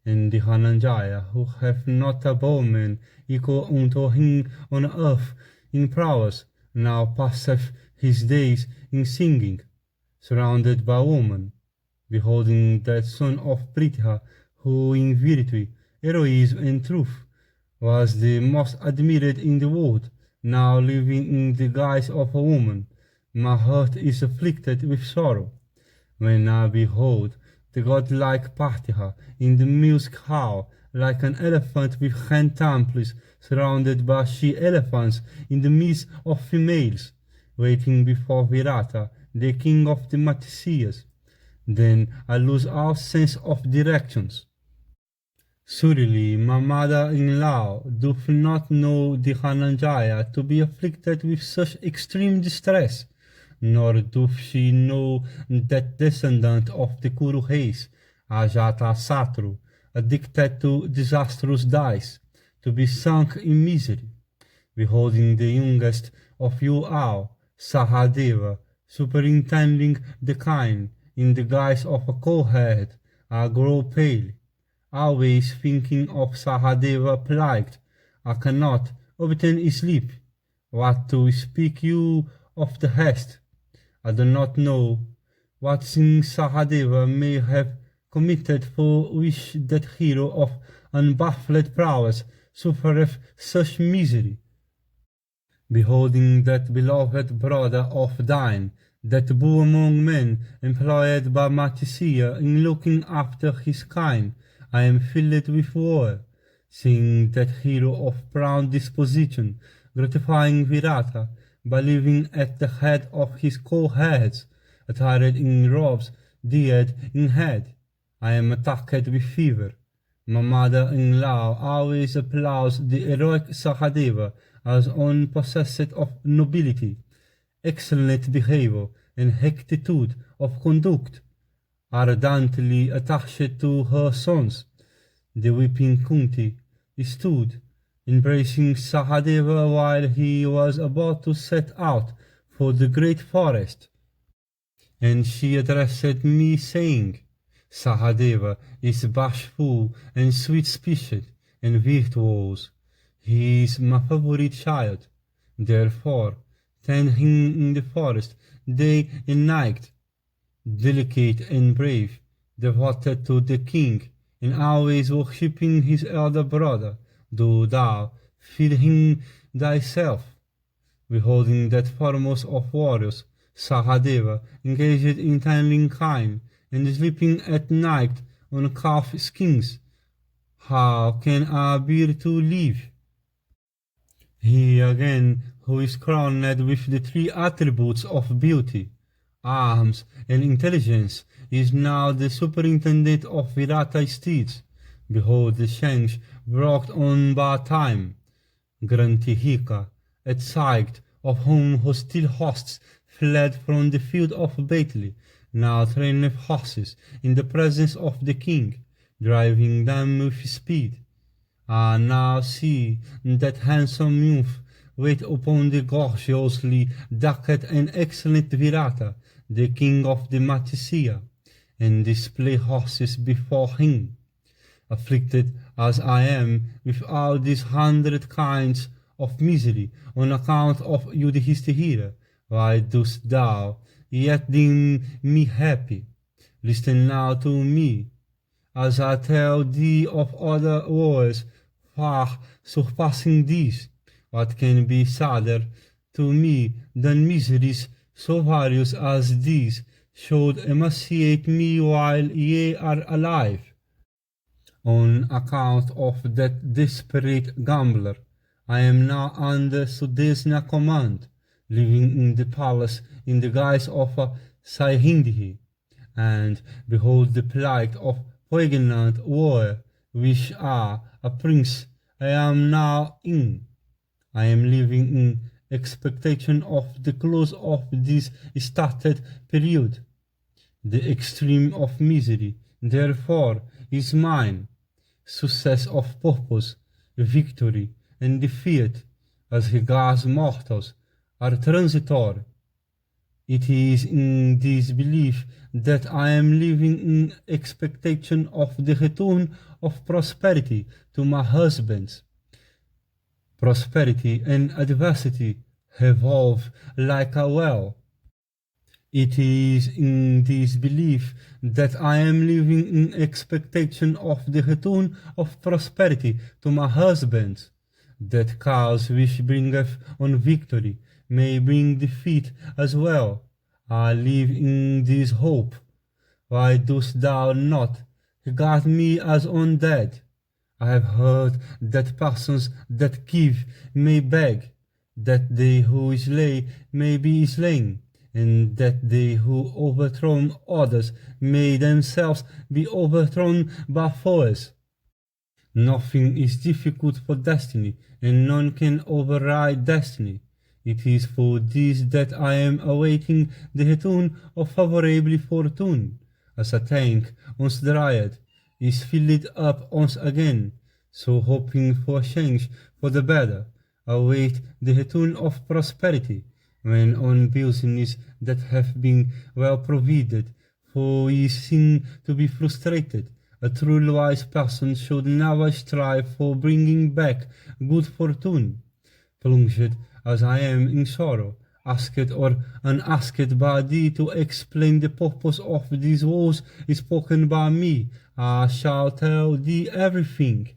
And the Dhananjaya, who hath not a bowman equal unto him on earth in prowess, now passeth his days in singing, surrounded by women. Beholding that son of Pritha, who in virtue, heroism, and truth was the most admired in the world, now living in the guise of a woman, my heart is afflicted with sorrow. When I behold the godlike Partha in the music hall, like an elephant with 10 temples, surrounded by she-elephants in the midst of females, waiting before Virata, the king of the Matsiyas, then I lose all sense of directions. Surely my mother-in-law doth not know the Dhananjaya to be afflicted with such extreme distress, nor doth she know that descendant of the Kuru race, Ajatasattu, addicted to disastrous dice, to be sunk in misery. Beholding the youngest of you all, Sahadeva, superintending the kind, in the guise of a co-head, I grow pale, always thinking of Sahadeva plight. I cannot obtain sleep. What to speak you of the rest? I do not know what sin Sahadeva may have committed for which that hero of unbaffled prowess suffereth such misery. Beholding that beloved brother of thine, that beau among men, employed by Matsya in looking after his kind, I am filled with woe, seeing that hero of proud disposition, gratifying Virata, by living at the head of his co-heads, attired in robes, dyed in head. I am attacked with fever. My mother-in-law always applauds the heroic Sahadeva as one possessed of nobility, excellent behavior, and rectitude of conduct, ardently attached to her sons. The weeping Kunti stood, embracing Sahadeva while he was about to set out for the great forest, and she addressed me saying, Sahadeva is bashful and sweet-speeched and virtuous. He is my favorite child. Therefore, tend him in the forest day and night, delicate and brave, devoted to the king, and always worshipping his elder brother. Do thou feed him thyself. Beholding that foremost of warriors, Sahadeva, engaged in tending kine, and sleeping at night on calf skins, how can I bear to live? He again, who is crowned with the 3 attributes of beauty, arms, and intelligence, is now the superintendent of Virata steeds. Behold the change brought on by time. Grantihika, at sight of whom hostile hosts fled from the field of battle, now trained horses in the presence of the king, driving them with speed. Ah, now see that handsome youth wait upon the gorgeously decked and excellent Virata, the king of the Matisia, and display horses before him. Afflicted as I am with all these 100 kinds of misery on account of Yudhishthira, why dost thou yet deem me happy? Listen now to me, as I tell thee of other wars far surpassing these. What can be sadder to me than miseries so various as these should emaciate me while ye are alive? On account of that desperate gambler, I am now under Sudesna command, living in the palace in the guise of a Saihindhi, and behold the plight of poignant war, which a prince I am now in. I am living in expectation of the close of this started period. The extreme of misery, therefore, is mine. Success of purpose, victory, and defeat, as regards mortals, are transitory. It is in this belief that I am living in expectation of the return of prosperity to my husbands. Prosperity and adversity revolve like a well. It is in this belief that I am living in expectation of the return of prosperity to my husbands, that cause which bringeth on victory may bring defeat as well. I live in this hope. Why dost thou not regard me as undead? I have heard that persons that give may beg, that they who slay may be slain, and that they who overthrow others may themselves be overthrown by foes. Nothing is difficult for destiny, and none can override destiny. It is for this that I am awaiting the return of favorable fortune, as a tank once dried is filled up once again, so hoping for a change for the better, await the return of prosperity, when on business that have been well provided for is seen to be frustrated. A truly wise person should never strive for bringing back good fortune. Plunged as I am in sorrow, asked or unasked by thee to explain the purpose of these words spoken by me, I shall tell thee everything.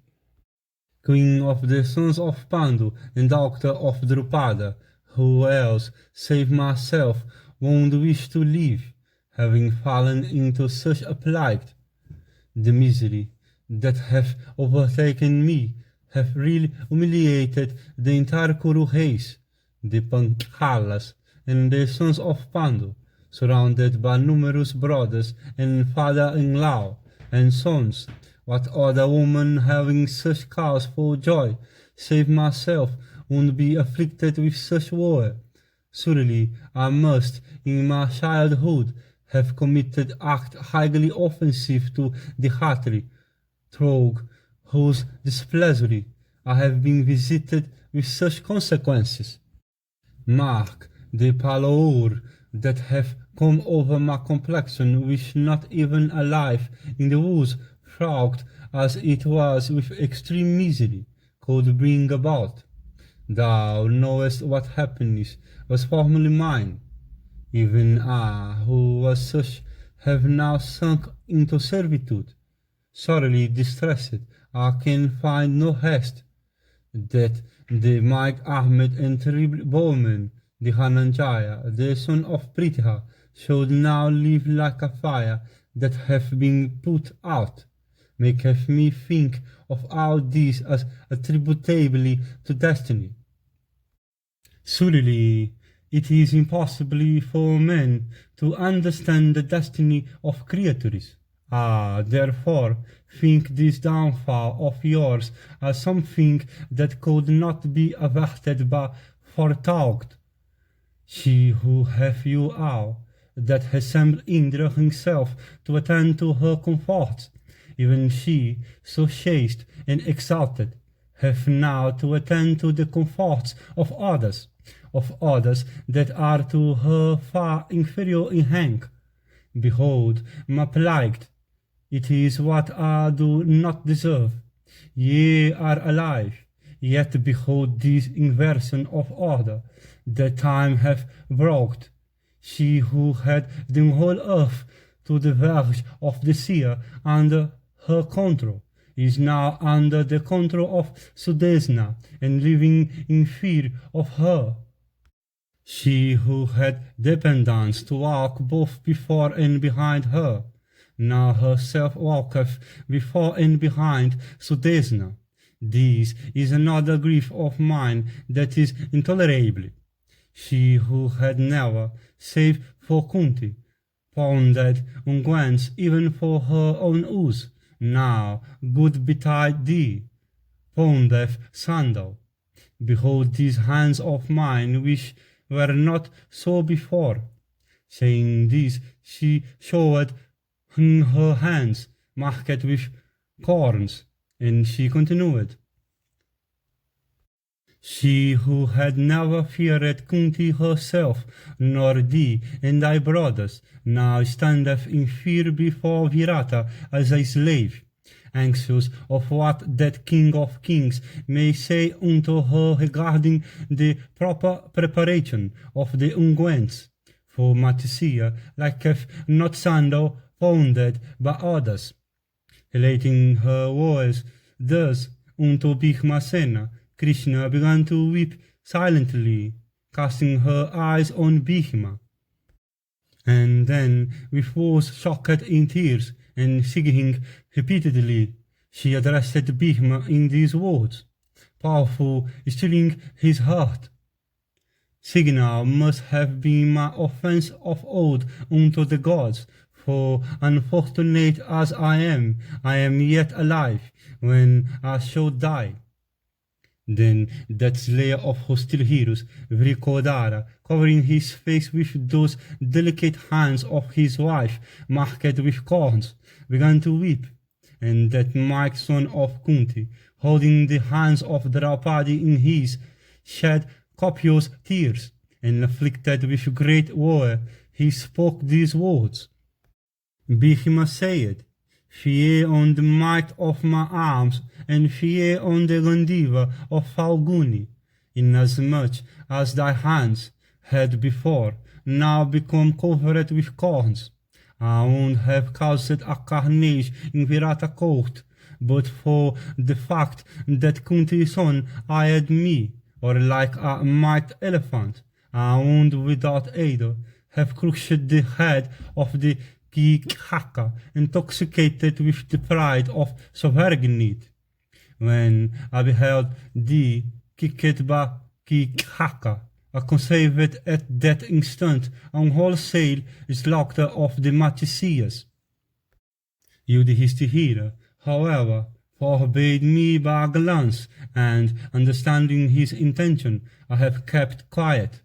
Queen of the sons of Pandu and daughter of Drupada, who else, save myself, won't wish to live, having fallen into such a plight? The misery that hath overtaken me hath really humiliated the entire Kuru race, the Panchalas and the sons of Pandu, surrounded by numerous brothers and father-in-law and sons. What other woman having such cause for joy, save myself, would be afflicted with such woe? Surely I must, in my childhood, have committed act highly offensive to the Khatri, through whose displeasure I have been visited with such consequences. Mark the pallor that hath come over my complexion, which not even a life in the woods, fraught as it was with extreme misery, could bring about. Thou knowest what happiness was formerly mine. Even I, who was such, have now sunk into servitude. Sorely distressed, I can find no rest, that the might-armed and terrible bowman, the Dhananjaya, the son of Pritha, should now live like a fire that hath been put out, maketh me think of all this as attributable to destiny. Surely it is impossible for men to understand the destiny of creatures. Therefore, think this downfall of yours as something that could not be averted but foretold. She who hath you all, that has summoned Indra himself to attend to her comforts, even she, so chaste and exalted, hath now to attend to the comforts of others that are to her far inferior in rank. Behold, my plight, it is what I do not deserve. Ye are alive, yet behold this inversion of order that time hath brought. She who had the whole earth to the verge of the sea under her control is now under the control of Sudesna and living in fear of her. She who had dependence to walk both before and behind her, now herself walketh before and behind Sudesna. This is another grief of mine that is intolerable. She who had never, save for Kunti, pounded unguents even for her own use, now, good betide thee, poundeth sandal. Behold these hands of mine which were not so before. Saying this, she showed in her hands marked with corns, and she continued. She who had never feared Kunti herself, nor thee and thy brothers, now standeth in fear before Virata as a slave, anxious of what that King of Kings may say unto her regarding the proper preparation of the unguents. For Matisia liketh not sandal pounded by others. Relating her woes thus unto Bhishmasena, Krishna began to weep silently, casting her eyes on Bhishma. And then, with voice shocked in tears, and sighing repeatedly, she addressed Bhishma in these words, powerful, stirring his heart. Signal must have been my offense of old unto the gods, for unfortunate as I am yet alive, when I shall die. Then that slayer of hostile heroes, Vrikodara, covering his face with those delicate hands of his wife, marked with corns, began to weep, and that mighty son of Kunti, holding the hands of Draupadi in his, shed copious tears, and afflicted with great woe, he spoke these words. Bhishma said, Fear on the might of my arms, and fear on the Gandiva of Falguni, inasmuch as thy hands had before now become covered with corns. I would have caused a carnage in Virata court, but for the fact that Kunti's son eyed me, or like a mighty elephant, I would without aid have crushed the head of the Kichaka, intoxicated with the pride of sovereignty. When I beheld thee kicked by Kichaka, I conceived at that instant an wholesale slaughter of the Matisias. Yudhishthira, however, forbade me by a glance, and, understanding his intention, I have kept quiet.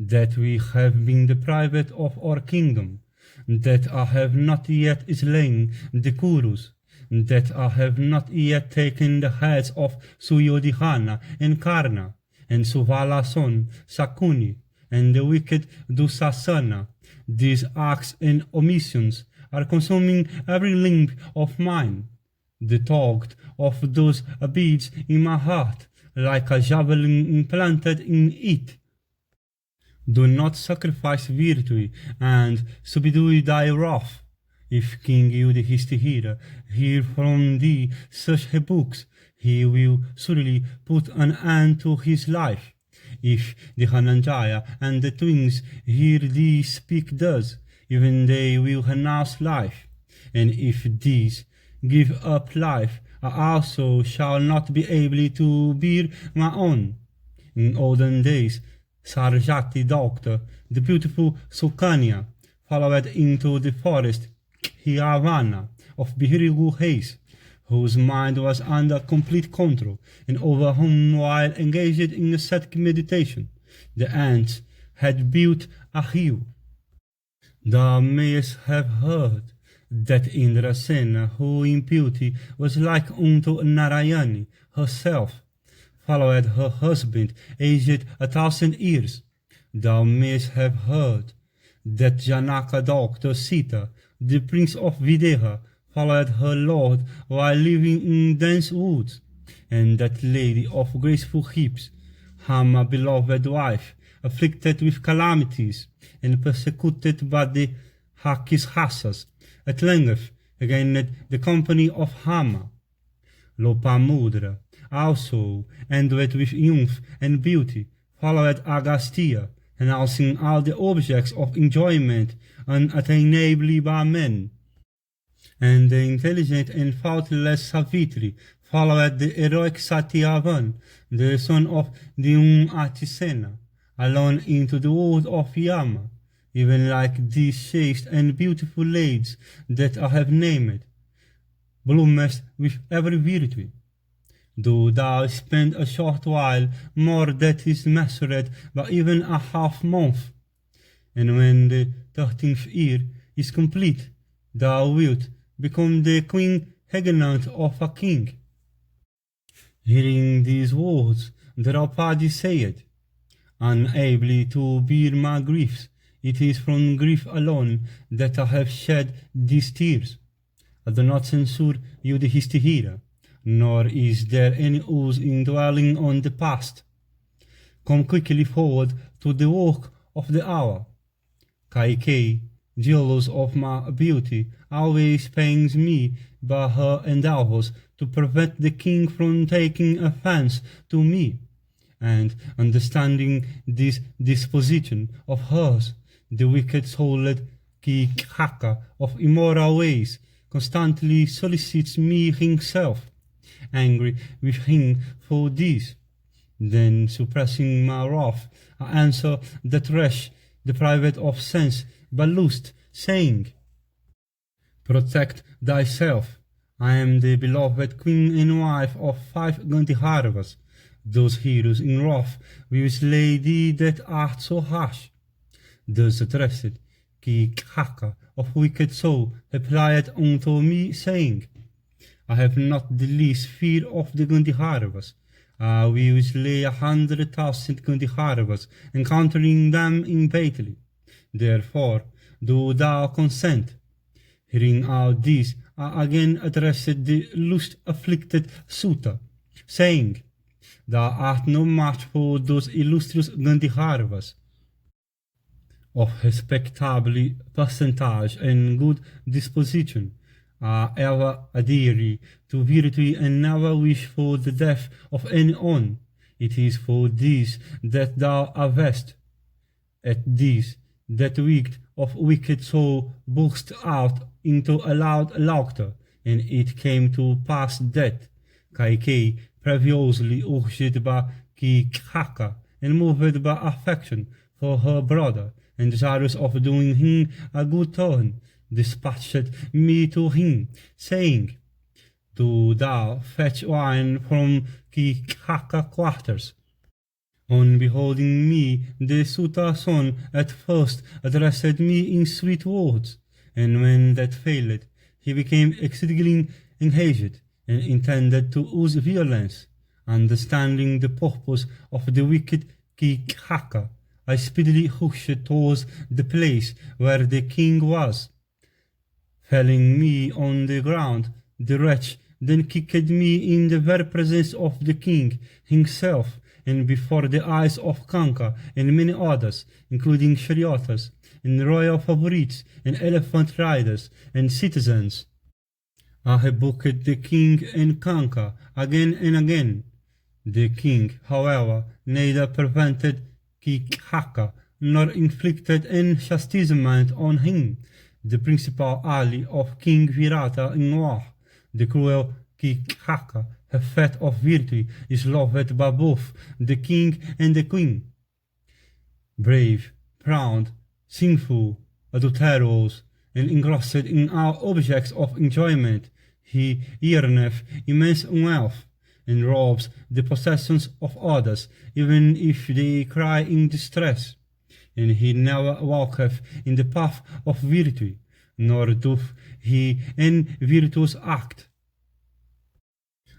That we have been deprived of our kingdom, that I have not yet slain the Kurus, that I have not yet taken the heads of Suyodhana and Karna, and Suvala son, Sakuni, and the wicked Dusasana. These acts and omissions are consuming every limb of mine. The thought of those beads in my heart, like a javelin implanted in it. Do not sacrifice virtue, and subdue thy wrath. If King Yudhishthira hear from thee such rebukes, he will surely put an end to his life. If the Dhananjaya and the twins hear thee speak thus, even they will renounce life. And if these give up life, I also shall not be able to bear my own. In olden days, Sarjati doctor, the beautiful Sukanya, followed into the forest Hiavana of Bihirigu Haze, whose mind was under complete control, and over whom, while engaged in ascetic meditation, the ants had built a hill. Thou mayest have heard that Indrasena, who in beauty was like unto Narayani herself, followed her husband aged 1,000 years. Thou mayest have heard that Janaka doctor Sita, the prince of Videha, followed her lord while living in dense woods, and that lady of graceful hips, Hama beloved wife, afflicted with calamities, and persecuted by the Hakishasas, at length gained the company of Hama. Lopamudra, also endowed with youth and beauty, followed Agastya, announcing all the objects of enjoyment unattainable by men. And the intelligent and faultless Savitri followed the heroic Satyavan, the son of Atisena, alone into the world of Yama, even like these chaste and beautiful ladies that I have named, bloomest with every virtue. Do thou spend a short while more that is measured by even a half month, and when the 13th year is complete, thou wilt become the queen regnant of a king. Hearing these words, Draupadi said, unable to bear my griefs, it is from grief alone that I have shed these tears. I do not censure Yudhishthira, nor is there any use in dwelling on the past. Come quickly forward to the work of the hour. Kaikeyi, jealous of my beauty, always pains me by her endeavors to prevent the king from taking offense to me, and understanding this disposition of hers, the wicked-souled Kichaka of immoral ways constantly solicits me himself, angry with him for this. Then, suppressing my wrath, I answer that wretch, deprived of sense by lust, saying, protect thyself. I am the beloved queen and wife of 5 Gandharvas, those heroes in wrath will slay thee that art so harsh. Thus addressed, Kichaka of wicked soul replied unto me, saying, I have not the least fear of the Gandharvas. I will slay 100,000 Gandharvas, encountering them in battle. Therefore, do thou consent. Hearing all this, I again addressed the lust-afflicted Sutta, saying, Thou art no match for those illustrious Gandharvas, of respectable percentage and good disposition, are ever adhere to virtue and never wish for the death of any one. It is for this that thou avest. At this, that wicked of wicked soul burst out into a loud laughter, and it came to pass that Kaikeyi, previously urged by Kichaka and moved by affection for her brother, and desirous of doing him a good turn, dispatched me to him, saying, Do thou fetch wine from Kichaka quarters. On beholding me, the Sutta son at first addressed me in sweet words, and when that failed, he became exceedingly enraged, and intended to use violence. Understanding the purpose of the wicked Kichaka, I speedily rushed towards the place where the king was. Felling me on the ground, the wretch then kicked me in the very presence of the king himself, and before the eyes of Kanka and many others, including charioteers, and royal favorites, and elephant riders, and citizens. I rebuked the king and Kanka again and again. The king, however, neither prevented Kichaka nor inflicted any chastisement on him, the principal ally of King Virata in war. The cruel Kichaka, her fat of virtue, is loved by both the king and the queen. Brave, proud, sinful, adulterous, and engrossed in all objects of enjoyment, he yearneth immense wealth, and robs the possessions of others, even if they cry in distress. and he never walketh in the path of virtue, nor doth he any virtuous act.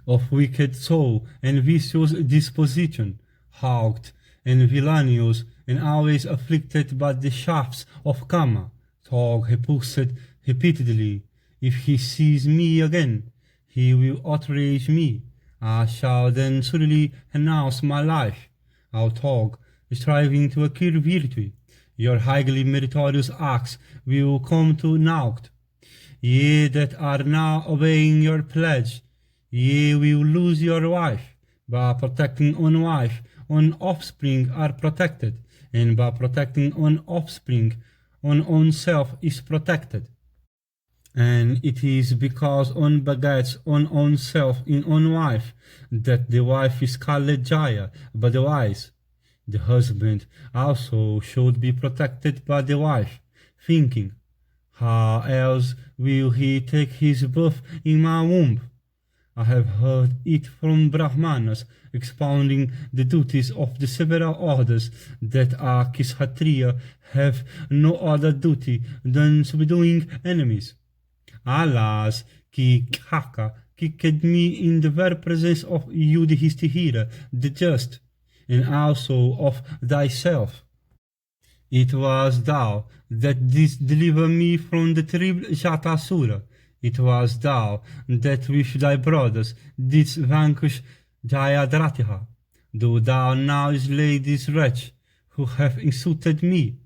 Of wicked soul and vicious disposition, haughty and villainous, and always afflicted by the shafts of karma, talk he pussed repeatedly. If he sees me again, he will outrage me. I shall then suddenly announce my life. I'll talk, striving to acquire virtue. Your highly meritorious acts will come to naught. Ye that are now obeying your pledge, ye will lose your wife. By protecting one wife, one offspring are protected, and by protecting one offspring, one own self is protected. And it is because one begets one own self in one wife, that the wife is called Jaya by the wise. The husband also should be protected by the wife, thinking, how else will he take his birth in my womb? I have heard it from Brahmanas expounding the duties of the several orders, that a Kshatriya have no other duty than subduing enemies. Alas, Kichaka kicked me in the very presence of Yudhishthira, the just, and also of thyself. It was thou that didst deliver me from the terrible Jatasura. It was thou that with thy brothers didst vanquish Jayadratha. Do thou now slay this wretch who hath insulted me,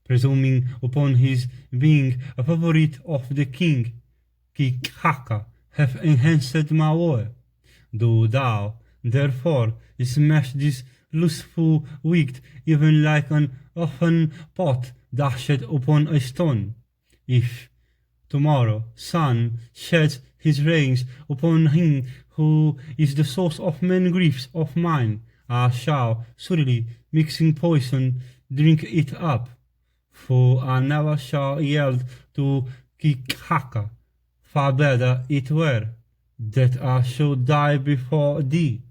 presuming upon his being a favorite of the king. Kichaka hath enhanced my war. Do thou, therefore, smash this lustful wicked even like an earthen pot dashed upon a stone. If tomorrow sun sheds his rays upon him who is the source of many griefs of mine, I shall, surely, mixing poison, drink it up. For I never shall yield to Kichaka. Far better it were that I should die before thee.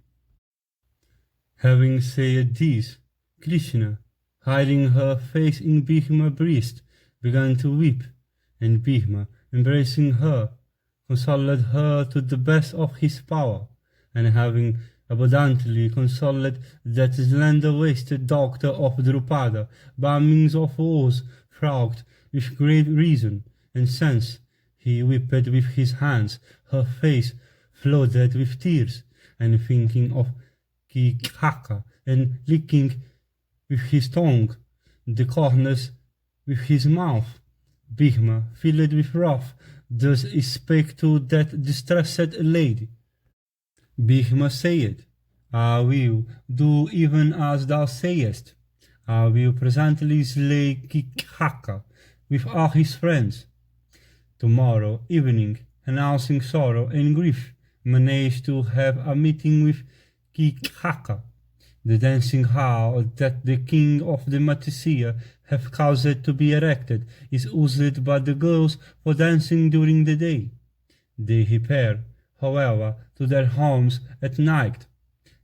Having said this, Krishna, hiding her face in Bhima's breast, began to weep, and Bhima, embracing her, consoled her to the best of his power, and having abundantly consoled that slender-waisted daughter of Drupada by means of words fraught with great reason and sense, he wept with his hands, her face flooded with tears, and thinking of Kichaka, and licking with his tongue the corners with his mouth, Bhima, filled with wrath, thus spake to that distressed lady. Bhima said, I will do even as thou sayest. I will presently slay Kichaka with all his friends. Tomorrow evening, announcing sorrow and grief, manage to have a meeting with Kichaka. The dancing hall that the king of the Matsya have caused to be erected is used by the girls for dancing during the day. They repair, however, to their homes at night.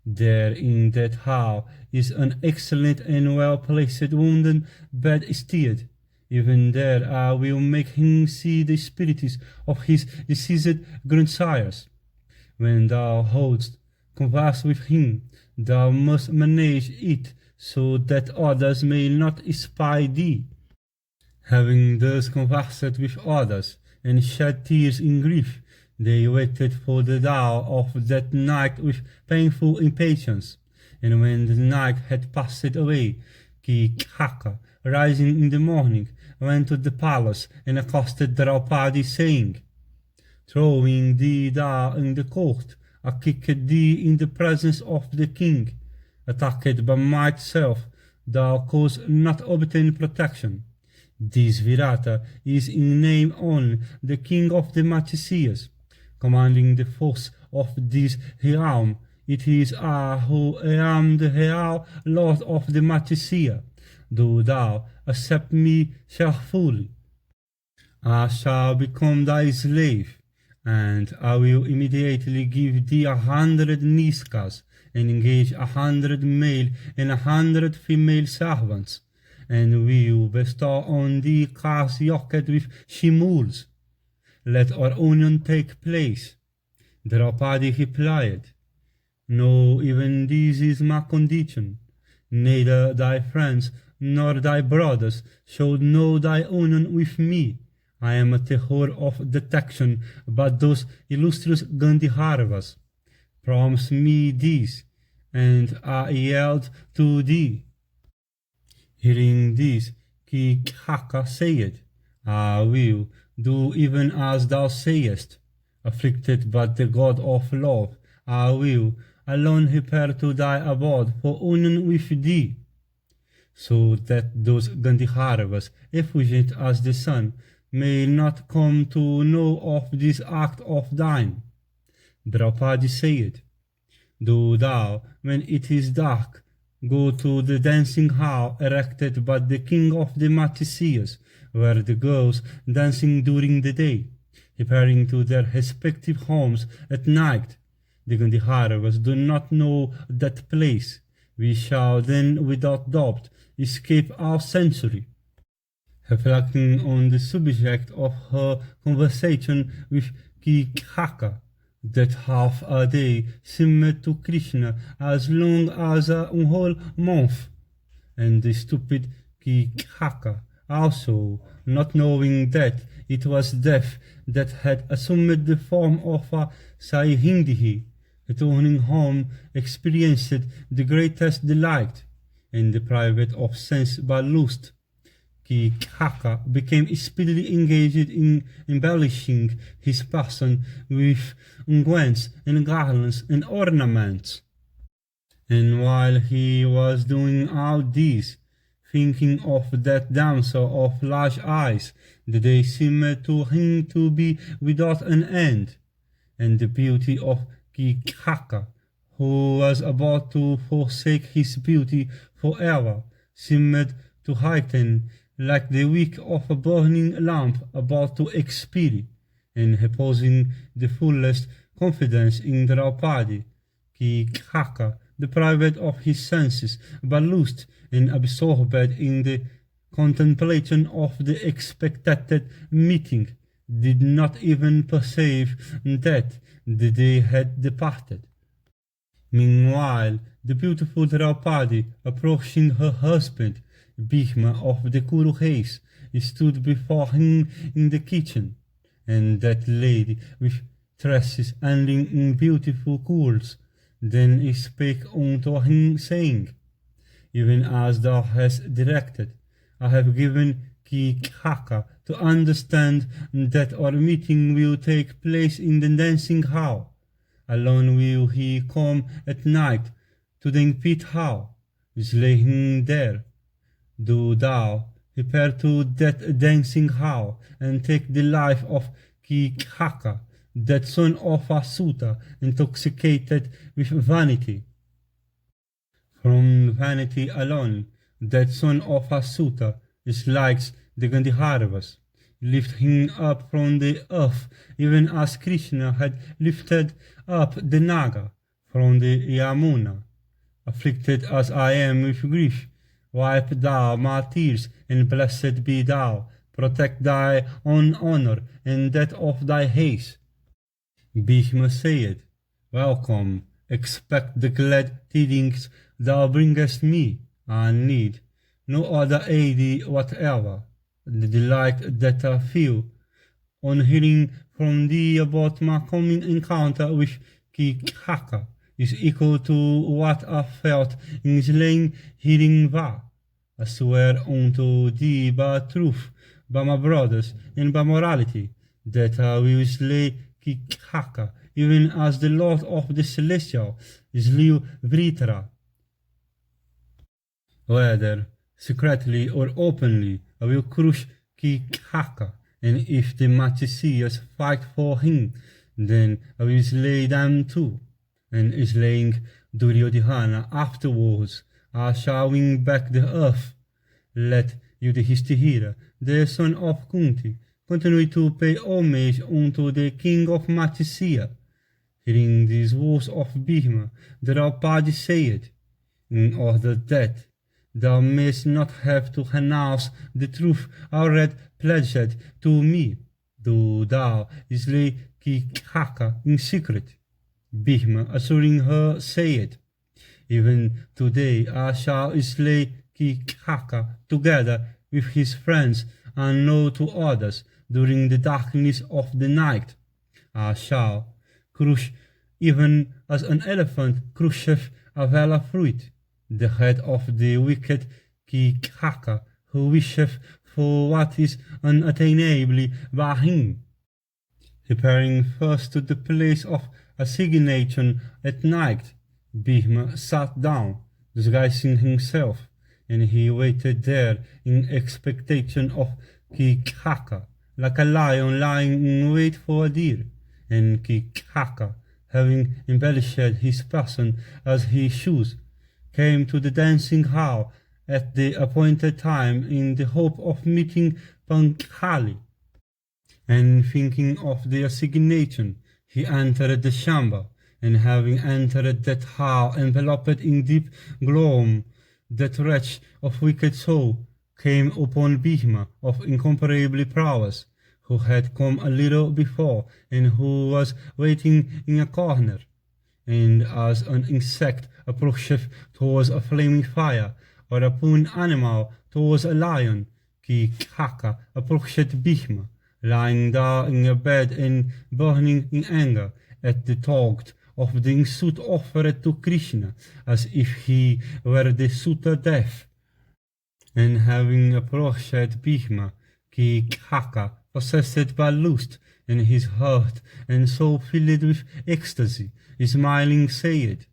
There in that hall is an excellent and well-placed wooden bedstead. Even there I will make him see the spirits of his deceased grandsires. When thou holdst converse with him, thou must manage it so that others may not spy thee. Having thus conversed with others, and shed tears in grief, they waited for the dawn of that night with painful impatience. And when the night had passed away, Kichaka, rising in the morning, went to the palace and accosted Draupadi, saying, Throwing thee down in the court, I kicked thee in the presence of the king. Attacked by myself, thou couldst not obtain protection. This Virata is in name only the king of the Matsyas, commanding the force of this realm. It is I who am the real lord of the Matsya. Do thou accept me cheerfully. I shall become thy slave, and I will immediately give thee 100 niskas, and engage 100 male and 100 female servants, and will bestow on thee cast yoked with she-mules. Let our union take place. Draupadi replied, no, even this is my condition. Neither thy friends nor thy brothers should know thy union with me. I am a terror of detection, but those illustrious Gandharvas promise me this, and I yield to thee. Hearing this, Kichaka said, I will do even as thou sayest. Afflicted but the god of love, I will alone repair to thy abode for union with thee, so that those Gandharvas, effulgent as the sun, may not come to know of this act of thine. Draupadi said, do thou, when it is dark, go to the dancing hall erected by the king of the Matsiyas, where the girls dancing during the day, repairing to their respective homes at night. The Gandharvas do not know that place. We shall then, without doubt, escape our century. Reflecting on the subject of her conversation with Kichaka, that half a day seemed to Krishna as long as a whole month, and the stupid Kichaka also, not knowing that it was death that had assumed the form of a Saihindhi, returning home, experienced the greatest delight, and deprived of sense by lust. Kichaka became speedily engaged in embellishing his person with unguents and garlands and ornaments. And while he was doing all this, thinking of that damsel of large eyes, the day seemed to him to be without an end, and the beauty of Kichaka, who was about to forsake his beauty forever, seemed to heighten like the wick of a burning lamp about to expire, and reposing the fullest confidence in Draupadi, Kichaka, deprived of his senses by lust and absorbed in the contemplation of the expected meeting, did not even perceive that the day had departed. Meanwhile, the beautiful Draupadi, approaching her husband, Bhishma of the Kuru race, stood before him in the kitchen, and that lady with tresses ending in beautiful curls then spake unto him, saying, even as thou hast directed, I have given Kichaka to understand that our meeting will take place in the dancing hall. Alone will he come at night to the pit hall, slay him there. Do thou repair to that dancing hall, and take the life of Kichaka, that son of a Suta, intoxicated with vanity. From vanity alone, that son of a Suta dislikes the Gandharvas. Lift him up from the earth, even as Krishna had lifted up the Naga from the Yamuna. Afflicted as I am with grief, wipe thou my tears, and blessed be thou. Protect thy own honor and that of thy race. Bhishma said, welcome, expect the glad tidings thou bringest me. I need no other aid whatever. The delight that I feel on hearing from thee about my coming encounter with Kichaka is equal to what I felt in slaying Hirinva. I swear unto thee by truth, by my brothers, and by morality, that I will slay Kichaka, even as the Lord of the Celestial slew Vritra. Whether secretly or openly, I will crush Kichaka, and if the Matsiyas fight for him, then I will slay them too. And slaying Duryodhana afterwards, I shall win back the earth. Let Yudhishthira, the son of Kunti, continue to pay homage unto the king of Matsya. Hearing these words of Bhishma, Draupadi said, in order that thou mayst not have to announce the truth already pledged to me. Do thou slay Kichaka in secret. Bhima assuring her said, even today I shall slay Kichaka together with his friends unknown to others during the darkness of the night. I shall crush even as an elephant crusheth a vela fruit, the head of the wicked Kichaka, who wisheth for what is unattainably by him. Repairing first to the place of assignation at night, Bhima sat down, disguising himself, and he waited there in expectation of Kichaka, like a lion lying in wait for a deer. And Kichaka, having embellished his person as he should, came to the dancing hall at the appointed time in the hope of meeting Pankhali. And thinking of the assignation, he entered the chamber, and having entered that hall enveloped in deep gloom, that wretch of wicked soul came upon Bhima of incomparable prowess, who had come a little before, and who was waiting in a corner. And as an insect approacheth towards a flaming fire, or a puny animal towards a lion, Kichaka approached Bhima, lying there in a bed and burning in anger at the thought of the insult offered to Krishna, as if he were the suitor death. And having approached Bhima, Kichaka, possessed by lust, and his heart and soul filled with ecstasy, smiling said,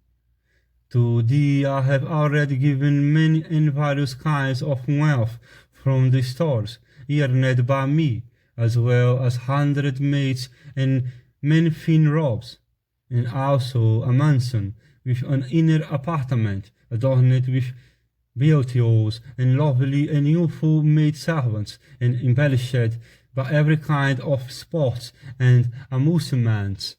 to thee I have already given many and various kinds of wealth from the stores earned by me, as well as 100 maids and many fine robes, and also a mansion with an inner apartment adorned with beauteous and lovely and youthful maid servants, and embellished by every kind of sports and amusements.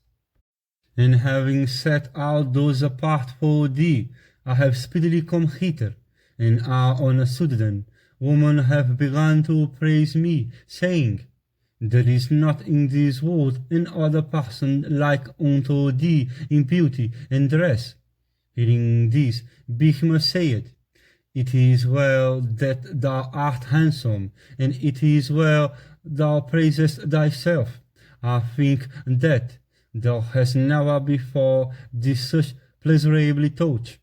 And having set out those apart for thee, I have speedily come hither, and on a sudden women have begun to praise me, saying, there is not in this world an other person like unto thee in beauty and dress. Hearing this, Bhima said, it is well that thou art handsome, and it is well thou praisest thyself. I think that thou hast never before this such pleasurable touch.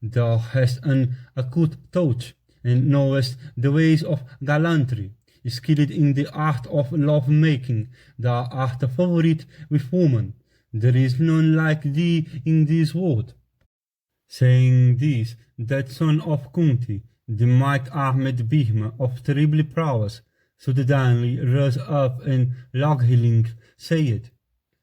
Thou hast an acute touch, and knowest the ways of gallantry, skilled in the art of love-making. Thou art a favorite with women. There is none like thee in this world. Saying this, that son of Kunti, the might-armed Bhima of terrible prowess, suddenly rose up and laughing said,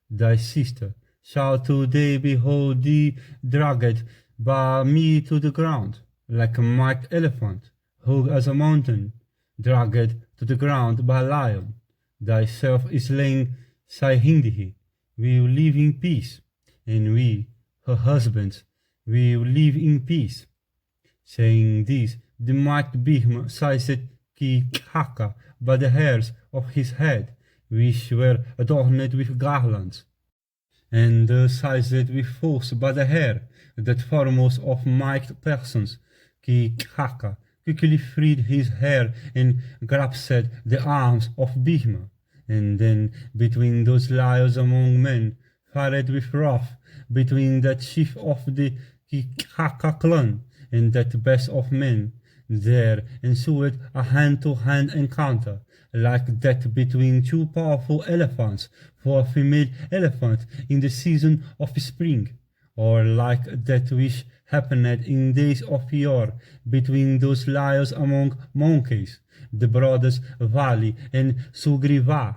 thy sister shall today behold thee dragged by me to the ground, like a mighty elephant, hug as a mountain, dragged to the ground by a lion. Thyself is slain Saihindhi, will live in peace, and we, her husbands, will live in peace. Saying this, the mighty Bhima seized Kichaka by the hairs of his head, which were adorned with garlands, and seized with force by the hair, that foremost of mighty persons, Kichaka quickly freed his hair and grasped the arms of Bhima, and then between those lions among men, fired with wrath, between that chief of the Kichaka clan and that best of men, there ensued a hand-to-hand encounter, like that between two powerful elephants for a female elephant in the season of spring, or like that which happened in days of yore between those lions among monkeys, the brothers Vali and Sugriva,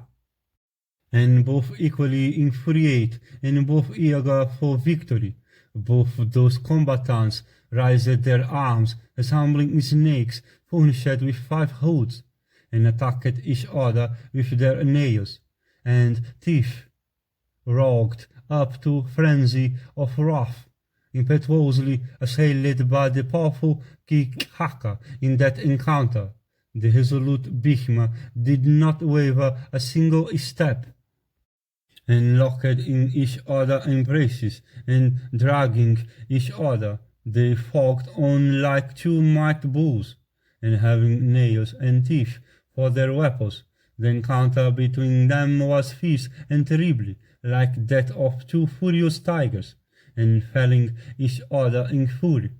and both equally infuriate and both eager for victory. Both those combatants raised their arms, resembling snakes furnished with 5 hoods, and attacked each other with their nails and teeth, wrought up to frenzy of wrath. impetuously assailed by the powerful Kichaka in that encounter. The resolute Bhishma did not waver a single step, and locked in each other embraces, and dragging each other, they fought on like two mighty bulls, and having nails and teeth for their weapons. The encounter between them was fierce and terrible, like that of two furious tigers, and felling each other in fury.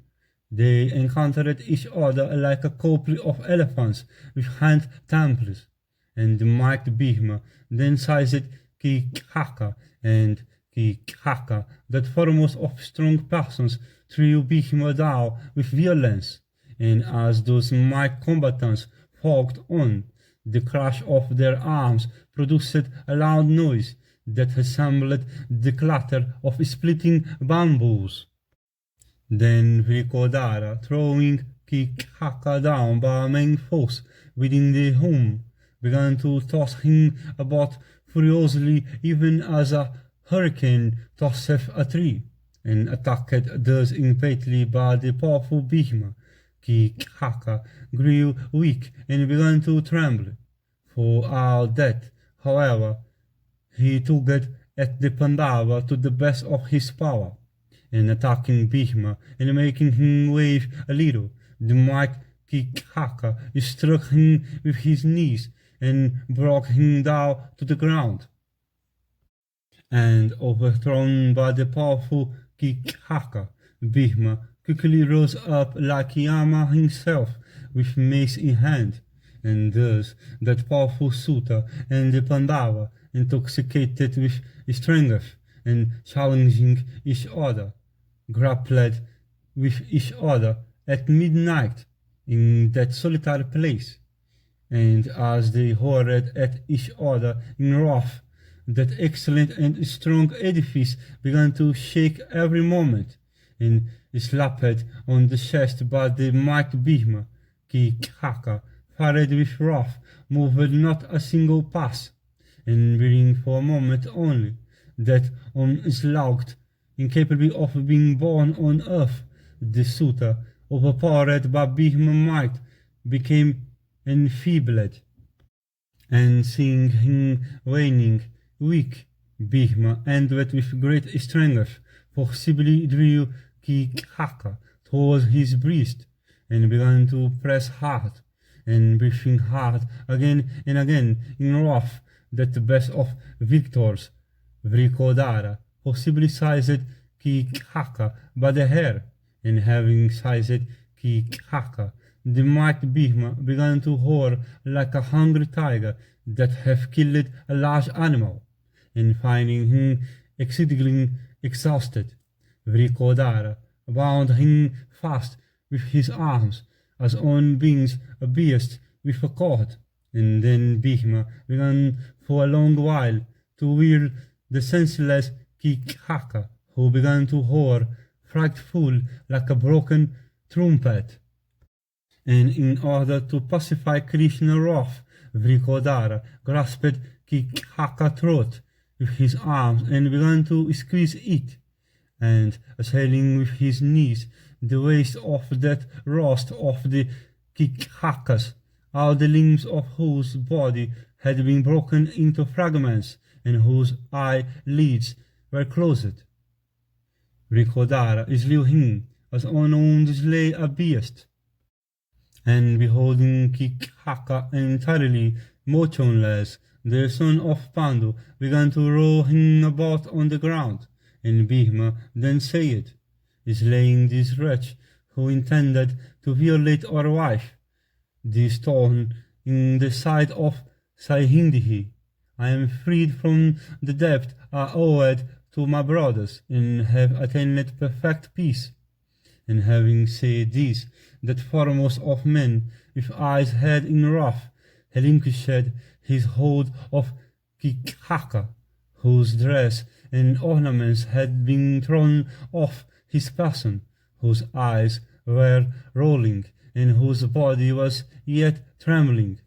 They encountered each other like a couple of elephants with hand temples, and the mighty Bhishma then seized Kichaka, and Kichaka, that foremost of strong persons, threw Bhishma down with violence, and as those mighty combatants fought on, the crash of their arms produced a loud noise that resembled the clatter of splitting bamboos. Then Vrikodara, throwing Kichaka down by main force within the home, began to toss him about furiously, even as a hurricane tosseth a tree, and attacked thus impatiently by the powerful Bhishma. Kichaka grew weak and began to tremble. For all that, however, he tugged at the Pandava to the best of his power, and attacking Bhishma and making him wave a little, the mighty Kichaka struck him with his knees and brought him down to the ground. And overthrown by the powerful Kichaka, Bhishma quickly rose up like Yama himself with mace in hand, and thus that powerful suitor and the Pandava, intoxicated with strength and challenging each other, grappled with each other at midnight in that solitary place, and as they roared at each other in wrath, that excellent and strong edifice began to shake every moment, and slapped on the chest by the mighty Bhishma, Kichaka, fired with wrath, moved not a single pass, and breathing for a moment only, that onslaught, incapable of being born on earth, the suitor, overpowered by Bhishma might, became enfeebled, and seeing him waning, weak, Bhishma, ended with great strength, forcibly drew Kichaka towards his breast, and began to press hard, and breathing hard again and again in wrath, that the best of victors, Vrikodara, forcibly seized Kichaka by the hair, and having seized Kichaka, the mighty Bhishma began to roar like a hungry tiger that hath killed a large animal, and finding him exceedingly exhausted, Vrikodara bound him fast with his arms, as one binds a beast with a cord, and then Bhishma began for a long while to whirl the senseless Kichaka, who began to roar frightful like a broken trumpet. And in order to pacify Krishna's wrath, Vrikodara grasped Kichaka's throat with his arms and began to squeeze it, and assailing with his knees the waist of that roast of the Kichakas, all the limbs of whose body had been broken into fragments, and whose eyelids were closed. Vrikodara slew him as one would slay a beast, and beholding Kichaka entirely motionless, the son of Pandu began to roll him about on the ground, and Bhishma then said, slaying this wretch who intended to violate our wife, this thorn in the side of Saihindhi, I am freed from the debt I owed to my brothers, and have attained perfect peace. And having said this, that foremost of men, with eyes hid in wrath, relinquished his hold of Kichaka, whose dress and ornaments had been thrown off his person, whose eyes were rolling, and whose body was yet trembling.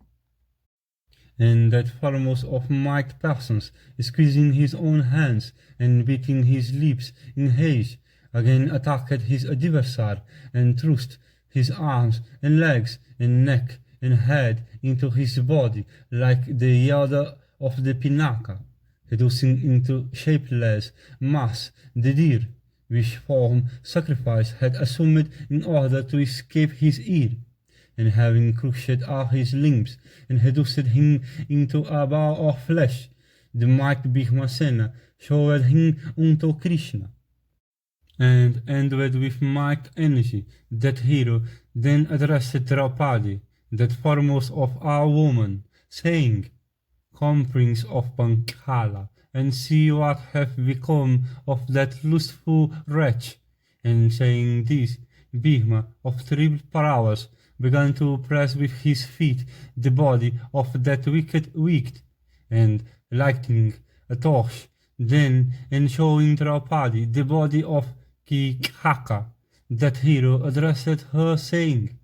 And that foremost of mighty persons, squeezing his own hands and beating his lips in haste, again attacked his adversary and thrust his arms and legs and neck and head into his body like the yellow of the pinnacle, reducing into shapeless mass the deer, which form sacrifice had assumed in order to escape his ear, and having crushed all his limbs and reduced him into a ball of flesh, the mighty Bhishma showed him unto Krishna, and ended with might energy. That hero then addressed Draupadi, that foremost of all women, saying, "Come, prince of Panchala, and see what hath become of that lustful wretch." And saying this, Bhishma of terrible powers began to press with his feet the body of that wicked wight, and lighting a torch, then, and showing Draupadi the body of Kichaka, that hero addressed her, saying,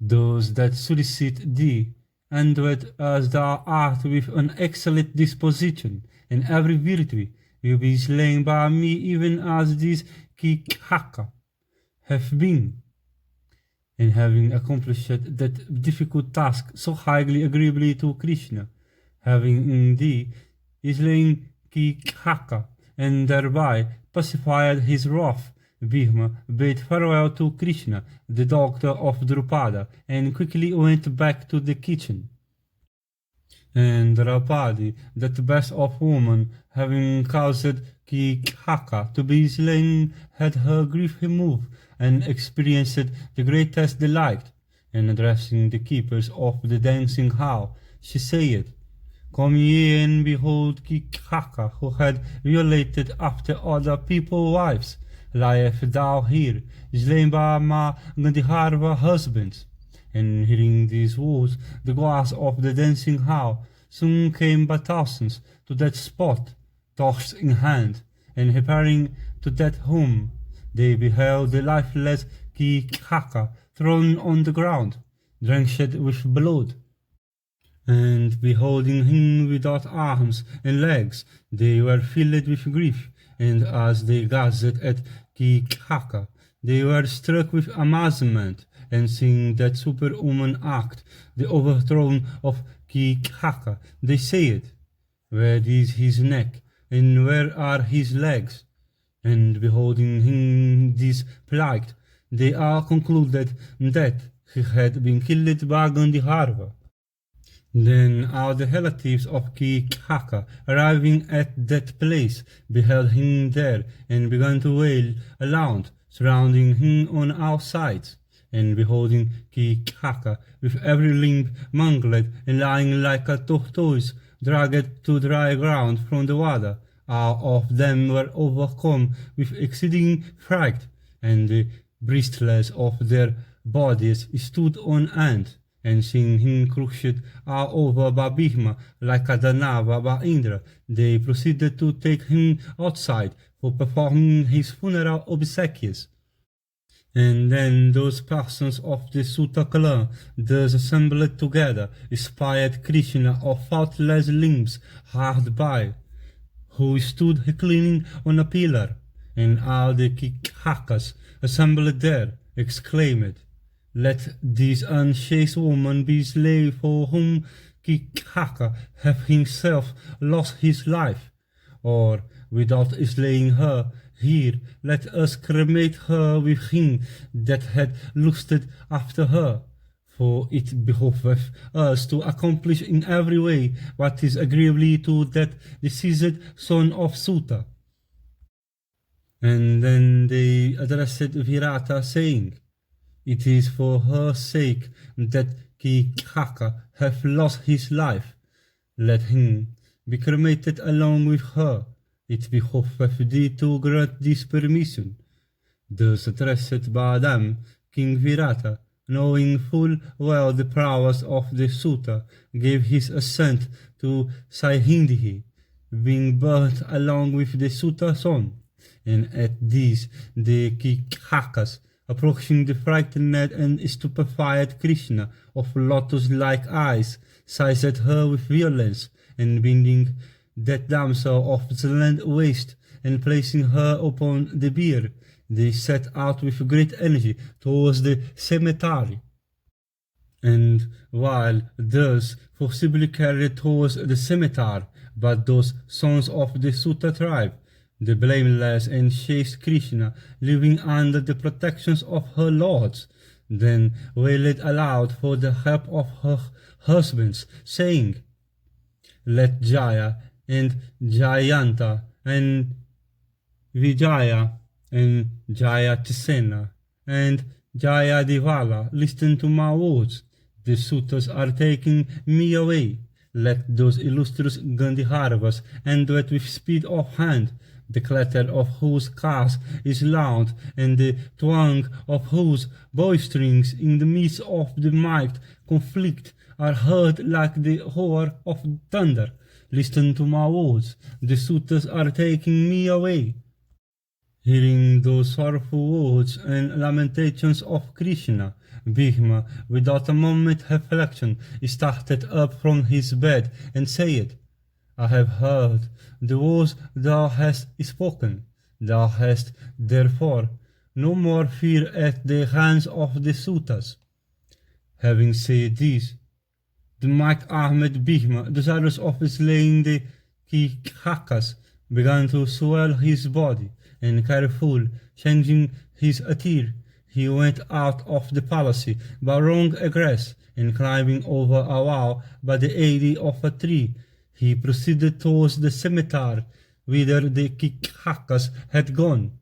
"Those that solicit thee, endowed as thou art with an excellent disposition and every virtue, will be slain by me even as this Kichaka have been." And having accomplished that difficult task so highly agreeably to Krishna, having in thee slain Kichaka, and thereby pacified his wrath, Bhishma bade farewell to Krishna, the doctor of Drupada, and quickly went back to the kitchen. And Draupadi, that best of women, having caused Kichaka to be slain, had her grief removed, and experienced the greatest delight. And addressing the keepers of the dancing hall, she said, "Come ye and behold Kichaka, who had violated after other people's wives, lieth thou here, slain by my Gandharva husbands." And hearing these words, the guards of the dancing hall soon came by thousands to that spot, torches in hand, and repairing to that home, they beheld the lifeless Kichaka thrown on the ground, drenched with blood. And beholding him without arms and legs, they were filled with grief, and as they gazed at Kichaka, they were struck with amazement, and seeing that superhuman act, the overthrow of Kichaka, they said, "Where is his neck, and where are his legs?" And beholding him this plight, they all concluded that he had been killed by Gandharva. Then all the relatives of Kichaka, arriving at that place, beheld him there, and began to wail aloud, surrounding him on all sides. And beholding Kichaka, with every limb mangled, and lying like a tortoise, dragged to dry ground from the water, all of them were overcome with exceeding fright, and the breastlets of their bodies stood on end. And seeing him crushed all over by Bhishma like a Danava by Indra, they proceeded to take him outside for performing his funeral obsequies. And then those persons of the Sutta clan, thus assembled together, espied Krishna of faultless limbs hard by, who stood reclining on a pillar, and all the Kichakas assembled there exclaimed, "Let this unchaste woman be slain for whom Kichaka hath himself lost his life, or, without slaying her, here let us cremate her with him that had lusted after her, for it behoveth us to accomplish in every way what is agreeably to that deceased son of Sutta." And then they addressed Virata, saying, "It is for her sake that Kichaka hath lost his life. Let him be cremated along with her. It behoveth thee to grant this permission." Thus addressed by them, King Virata, knowing full well the prowess of the Sutta, gave his assent to Saihindhi, being burnt along with the Sutta son. And at this the Kichakas, approaching the frightened and stupefied Krishna of lotus-like eyes, seized her with violence, and binding that damsel of the land waste, and placing her upon the bier, they set out with great energy towards the cemetery. And while thus forcibly carried towards the cemetery by those sons of the Sutta tribe, the blameless and chaste Krishna, living under the protections of her lords, then wailed aloud for the help of her husbands, saying, "Let Jaya and Jayanta and Vijaya and Jayatisena and Jayadivala listen to my words. The Suttas are taking me away. Let those illustrious Gandhirvas enter it with speed of hand, the clatter of whose cars is loud, and the twang of whose bowstrings in the midst of the mighty conflict are heard like the roar of thunder. Listen to my words. The Suttas are taking me away." Hearing those sorrowful words and lamentations of Krishna, Bhishma, without a moment's reflection, started up from his bed and said, "I have heard the words thou hast spoken. Thou hast, therefore, no more fear at the hands of the Suttas." Having said this, the might-armed Bhishma, desirous of slaying the Kichakas, began to swell his body, and careful, changing his attire, he went out of the palace by wrong egress, and climbing over a wall by the aid of a tree, he proceeded towards the cemetery whither the Kichakas had gone.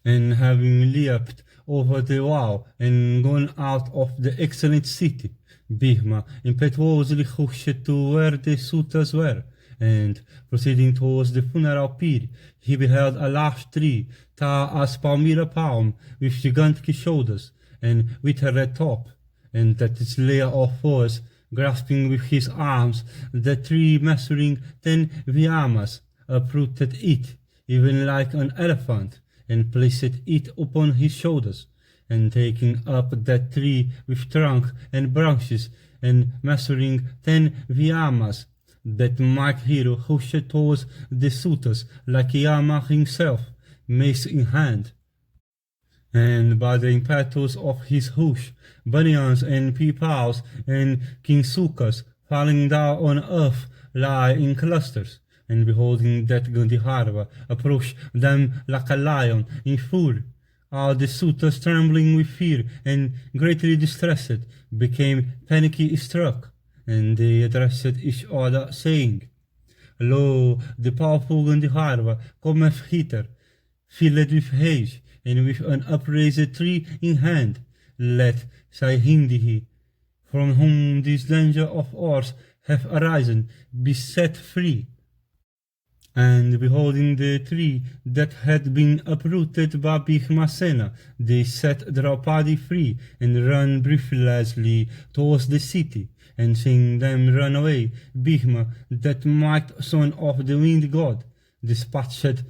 And having leaped over the wall and gone out of the excellent city, Bhishma impetuously rushed to where the Suttas were, and proceeding towards the funeral pyre, he beheld a large tree, tall as palmyra palm, with gigantic shoulders, and with a red top, and that its layer of force, grasping with his arms the tree measuring 10 vitimas, uprooted it, even like an elephant, and placed it upon his shoulders, and taking up that tree with trunk and branches, and measuring 10 vitimas, that mighty hero rushed towards the Suttas like Yama himself, mace in hand. And by the impetus of his rush, banyans and peepals and kinsukas falling down on earth lie in clusters, and beholding that Gandhirva approach them like a lion in fury, all the Suttas, trembling with fear and greatly distressed, became panicky struck, and they addressed each other, saying, "Lo, the powerful Gandhirva cometh hither, filled with rage, and with an upraised tree in hand. Let Saihindhi, from whom this danger of ours hath arisen, be set free." And beholding the tree that had been uprooted by Bhishmasena, they set Draupadi free, and ran breathlessly towards the city. And seeing them run away, Bhishma, that mighty son of the wind god, dispatched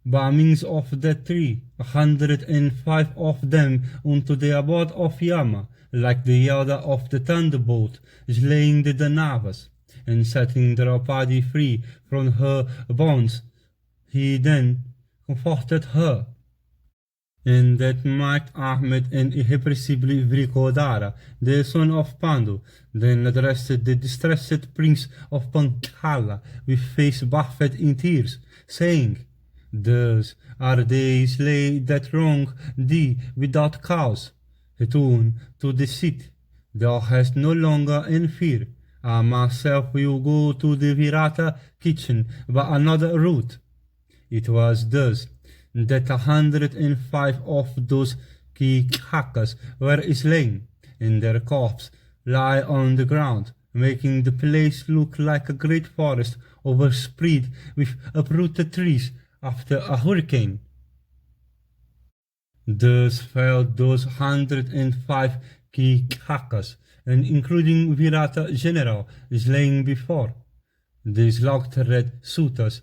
by means of that tree 105 of them unto the abode of Yama, like the yelder of the thunderbolt, slaying the Danavas, and setting Draupadi free from her bonds. He then comforted her. And that might Ahmed and irrepressibly Vrikodara, the son of Pandu, then addressed the distressed prince of Panchala with face bathed in tears, saying, "Thus are they slay that wrong thee without cause. Return to the city. Thou hast no longer any fear. I myself will go to the Virata kitchen by another route." It was thus that 105 of those Kichakas were slain, and their corpses lie on the ground, making the place look like a great forest overspread with uprooted trees after a hurricane. Thus fell those 105 Kichakas, and including Virata general slain before. The slaughtered Suttas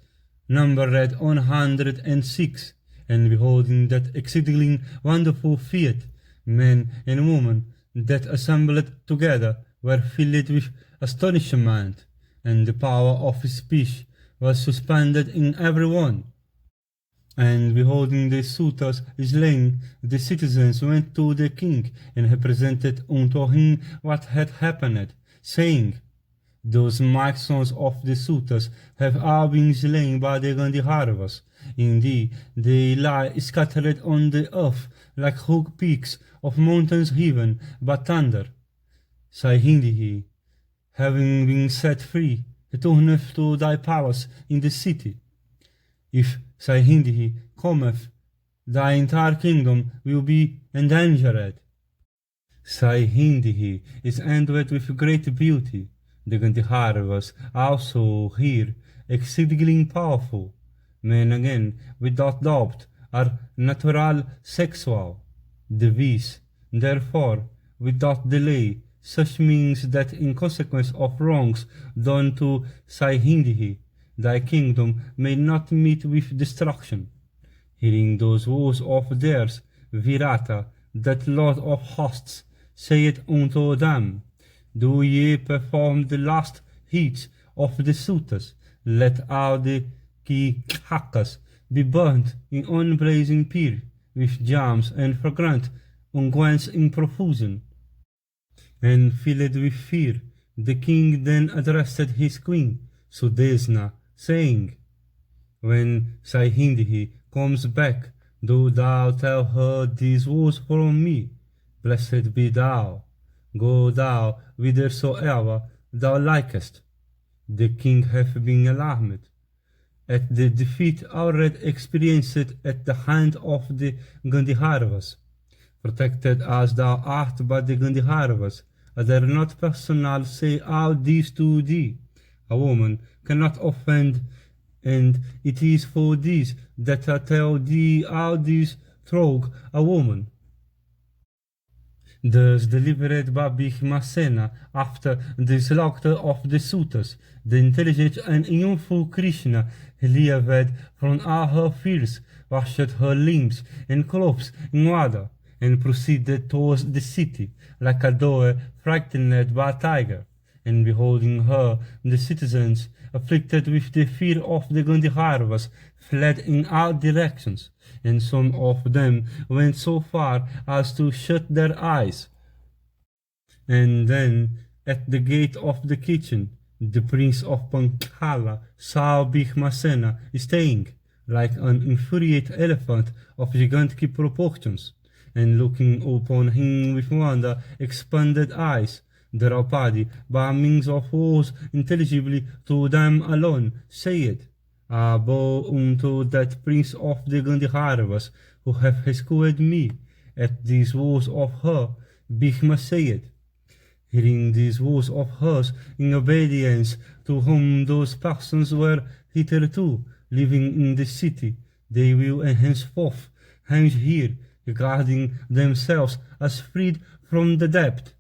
numbered 106, and beholding that exceedingly wonderful feat, men and women that assembled together were filled with astonishment, and the power of speech was suspended in every one. And beholding the suitors slain, the citizens went to the king and represented unto him what had happened, saying, those mighty sons of the suitors have all been slain by the Gandharvas. Indeed, they lie scattered on the earth like high peaks of mountains heaven by thunder. Saihindi, having been set free, returneth to thy palace in the city. If Saihindi cometh, thy entire kingdom will be endangered. Saihindi is endowed with great beauty. The Gandharvas also here exceedingly powerful. Men again, without doubt, are natural sexual. These, therefore, without delay, such means that in consequence of wrongs done to Saihindi, thy kingdom may not meet with destruction. Hearing those woes of theirs, Virata, that Lord of hosts, saith unto them, do ye perform the last heats of the suitors, let all the Kichakas be burnt in unblazing pyre, with jams and fragrant unguents in profusion. And filled with fear, the king then addressed his queen, Sudesna, saying, when Saihindi comes back, do thou tell her these words from me, blessed be thou. Go thou whithersoever thou likest. The king hath been alarmed at the defeat already experienced at the hand of the Gandharvas. Protected as thou art by the Gandharvas, I dare not personally say all this to thee. A woman cannot offend, and it is for this that I tell thee all this through a woman. Thus delivered by Bhishmasena after the slaughter of the suitors, the intelligent and youthful Krishna relieved from all her fears, washed her limbs and clothes in water, and proceeded towards the city, like a doe frightened by a tiger. And beholding her, the citizens, afflicted with the fear of the Gandharvas, fled in all directions, and some of them went so far as to shut their eyes. And then, at the gate of the kitchen, the prince of Panchala saw Bhishmasena staying, like an infuriated elephant of gigantic proportions, and looking upon him with wonder expanded eyes, Draupadi, by means of words intelligibly to them alone, said, I bow unto that prince of the Gandharvas, who hath rescued me. At these words of her, Bhishma said, hearing these words of hers, in obedience to whom those persons were hitherto living in the city, they will henceforth here regarding themselves as freed from the debt.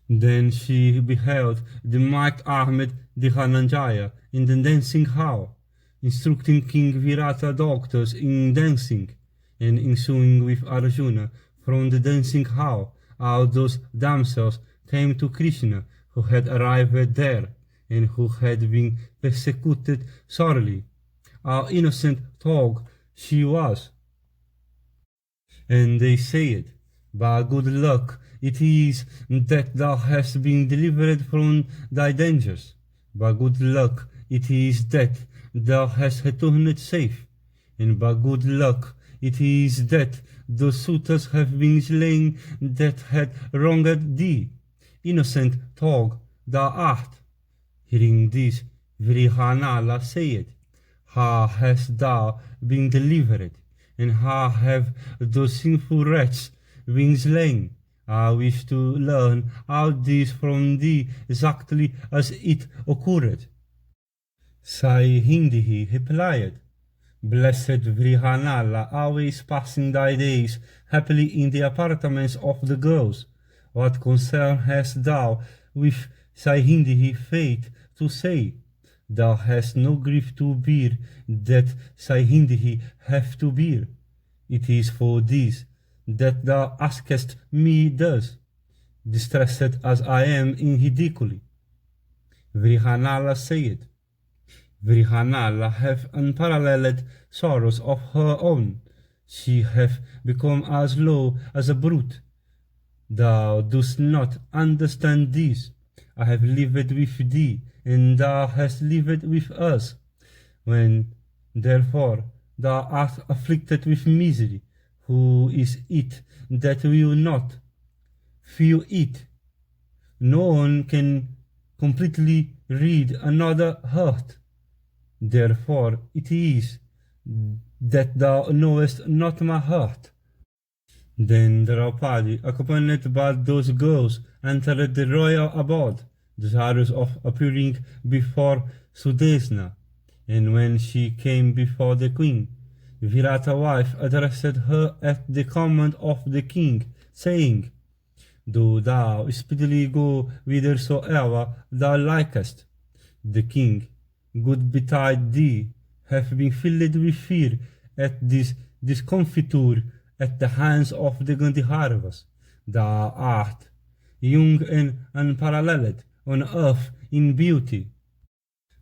Then she beheld the might-armed Dhananjaya in the dancing hall, instructing King Virata doctors in dancing, and ensuing with Arjuna from the dancing hall, all those damsels came to Krishna, who had arrived there, and who had been persecuted sorely. How innocent dog she was! And they said, by good luck it is that thou hast been delivered from thy dangers. By good luck it is that thou hast returned safe. And by good luck it is that the suitors have been slain that had wronged thee. Innocent dog thou art. Hearing this, Vrihanala said, how hast thou been delivered, and how have those sinful wretches been slain? I wish to learn all this from thee exactly as it occurred. Saihindi replied, blessed Vrihanala, always passing thy days happily in the apartments of the girls. What concern hast thou with Saihindi fate to say? Thou hast no grief to bear that Saihindi hath to bear. It is for this that thou askest me thus, distressed as I am in ridicule. Vrihanala said, Vrihanala have unparalleled sorrows of her own. She hath become as low as a brute. Thou dost not understand this. I have lived with thee, and thou hast lived with us. When, therefore, thou art afflicted with misery, who is it that will not feel it? No one can completely read another heart. Therefore it is that thou knowest not my heart. Then Draupadi, accompanied by those girls, entered the royal abode, desirous of appearing before Sudesna. And when she came before the queen, Virata wife addressed her at the command of the king, saying, Do thou speedily go whithersoever thou likest. The king, good betide thee, hath been filled with fear at this discomfiture at the hands of the Gandharvas. Thou art young and unparalleled on earth in beauty.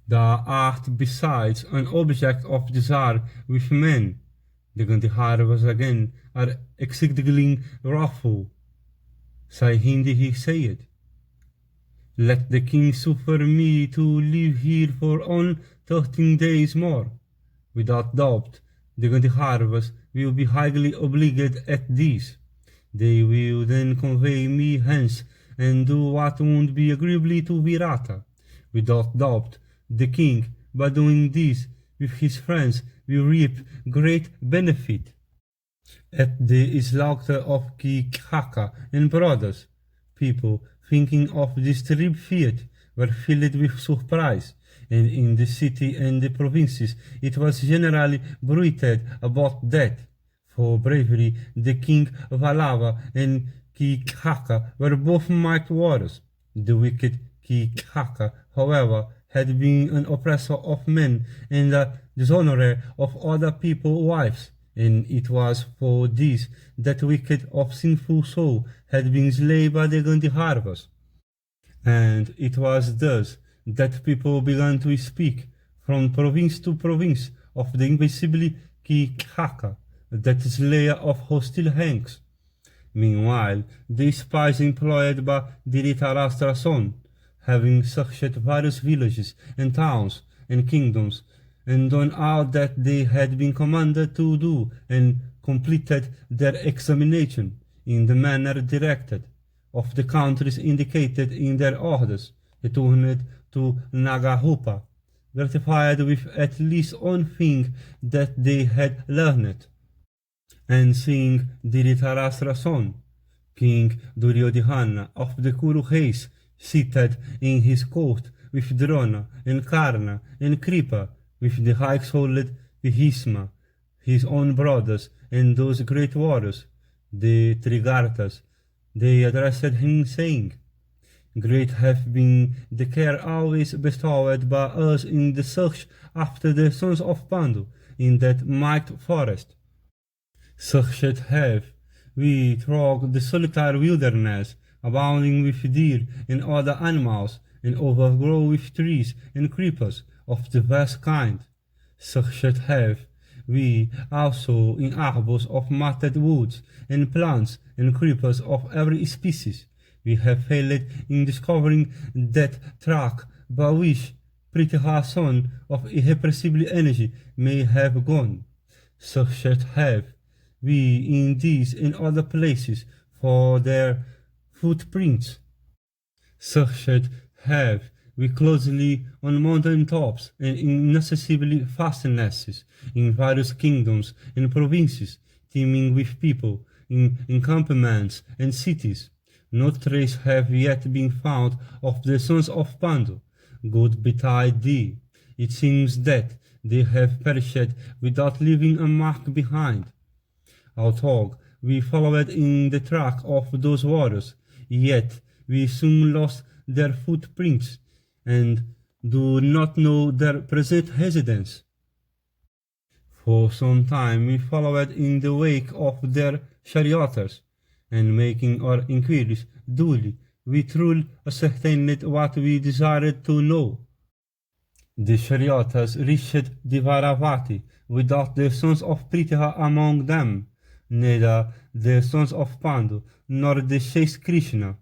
Thou art besides an object of desire with men. The Gandharvas again are exceedingly wrathful. Sayhindi he said, Let the king suffer me to live here for on 13 days more. Without doubt, the Gandharvas will be highly obliged at this. They will then convey me hence and do what would be agreeably to Virata. Without doubt, the king, by doing this with his friends, will reap great benefit. At the slaughter of Kichakas and brothers, people, thinking of this terrible feat, were filled with surprise, and in the city and the provinces it was generally bruited about that. For bravery, the king Valava and Kichaka were both mighty warriors. The wicked Kichaka, however, had been an oppressor of men and a dishonorer of other people's wives, and it was for this that wicked of sinful soul had been slain by the Gandharvas. And it was thus that people began to speak from province to province of the invincible Kichaka, that slayer of hostile hands. Meanwhile, the spies employed by Dhritarashtra's son, having searched various villages and towns and kingdoms, and done all that they had been commanded to do, and completed their examination in the manner directed, of the countries indicated in their orders, returned to Nagahupa, gratified with at least one thing that they had learned. And seeing Dhritarashtra's son, King Duryodhana of the Kuru race, seated in his court with Drona and Karna and Kripa, with the high-souled Bhisma, his own brothers, and those great warriors, the Trigartas, they addressed him, saying, Great hath been the care always bestowed by us in the search after the sons of Pandu in that mighty forest. Searched have we through the solitary wilderness, abounding with deer and other animals, and overgrown with trees and creepers of diverse kind. Searched have we also in arbors of matted woods, and plants and creepers of every species. We have failed in discovering that track by which Pritha's son of irrepressible energy may have gone. Searched have we in these and other places for their footprints. Searched have we closely on mountain tops and in inaccessible fastnesses, in various kingdoms and provinces, teeming with people, in encampments and cities. No trace have yet been found of the sons of Pandu. Good betide thee. It seems that they have perished without leaving a mark behind. Although we followed in the track of those warriors, yet we soon lost their footprints, and do not know their present residence. For some time we followed in the wake of their charioteers, and making our inquiries duly, we truly ascertained what we desired to know. The chariotas reached the Varavati without the sons of Pritha among them, neither the sons of Pandu nor the chaste Krishna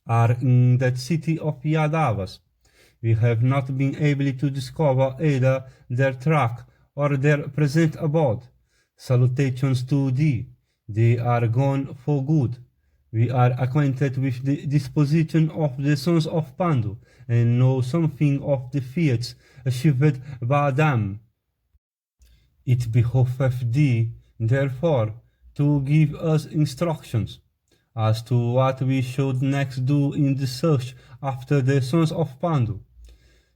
are in that city of Yadavas. We have not been able to discover either their track or their present abode. Salutations to thee, they are gone for good. We are acquainted with the disposition of the sons of Pandu, and know something of the feats achieved by them. It behoveth thee, therefore, to give us instructions as to what we should next do in the search after the sons of Pandu.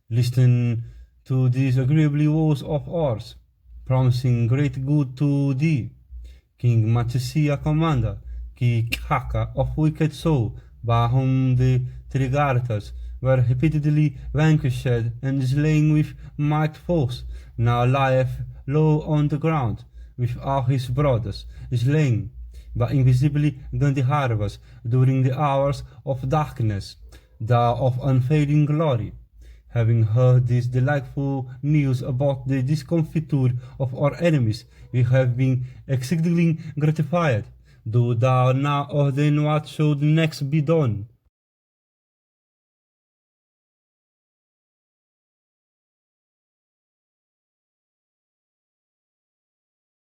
Listen to these agreeable words of ours, promising great good to thee. King Matsya commander, Kichaka of wicked soul, by whom the Trigartas were repeatedly vanquished and slain with might force, now lieth low on the ground, with all his brothers, slain by invisibly Gandharvas during the hours of darkness, thou of unfading glory. Having heard this delightful news about the discomfiture of our enemies, we have been exceedingly gratified. Do thou now ordain what should next be done.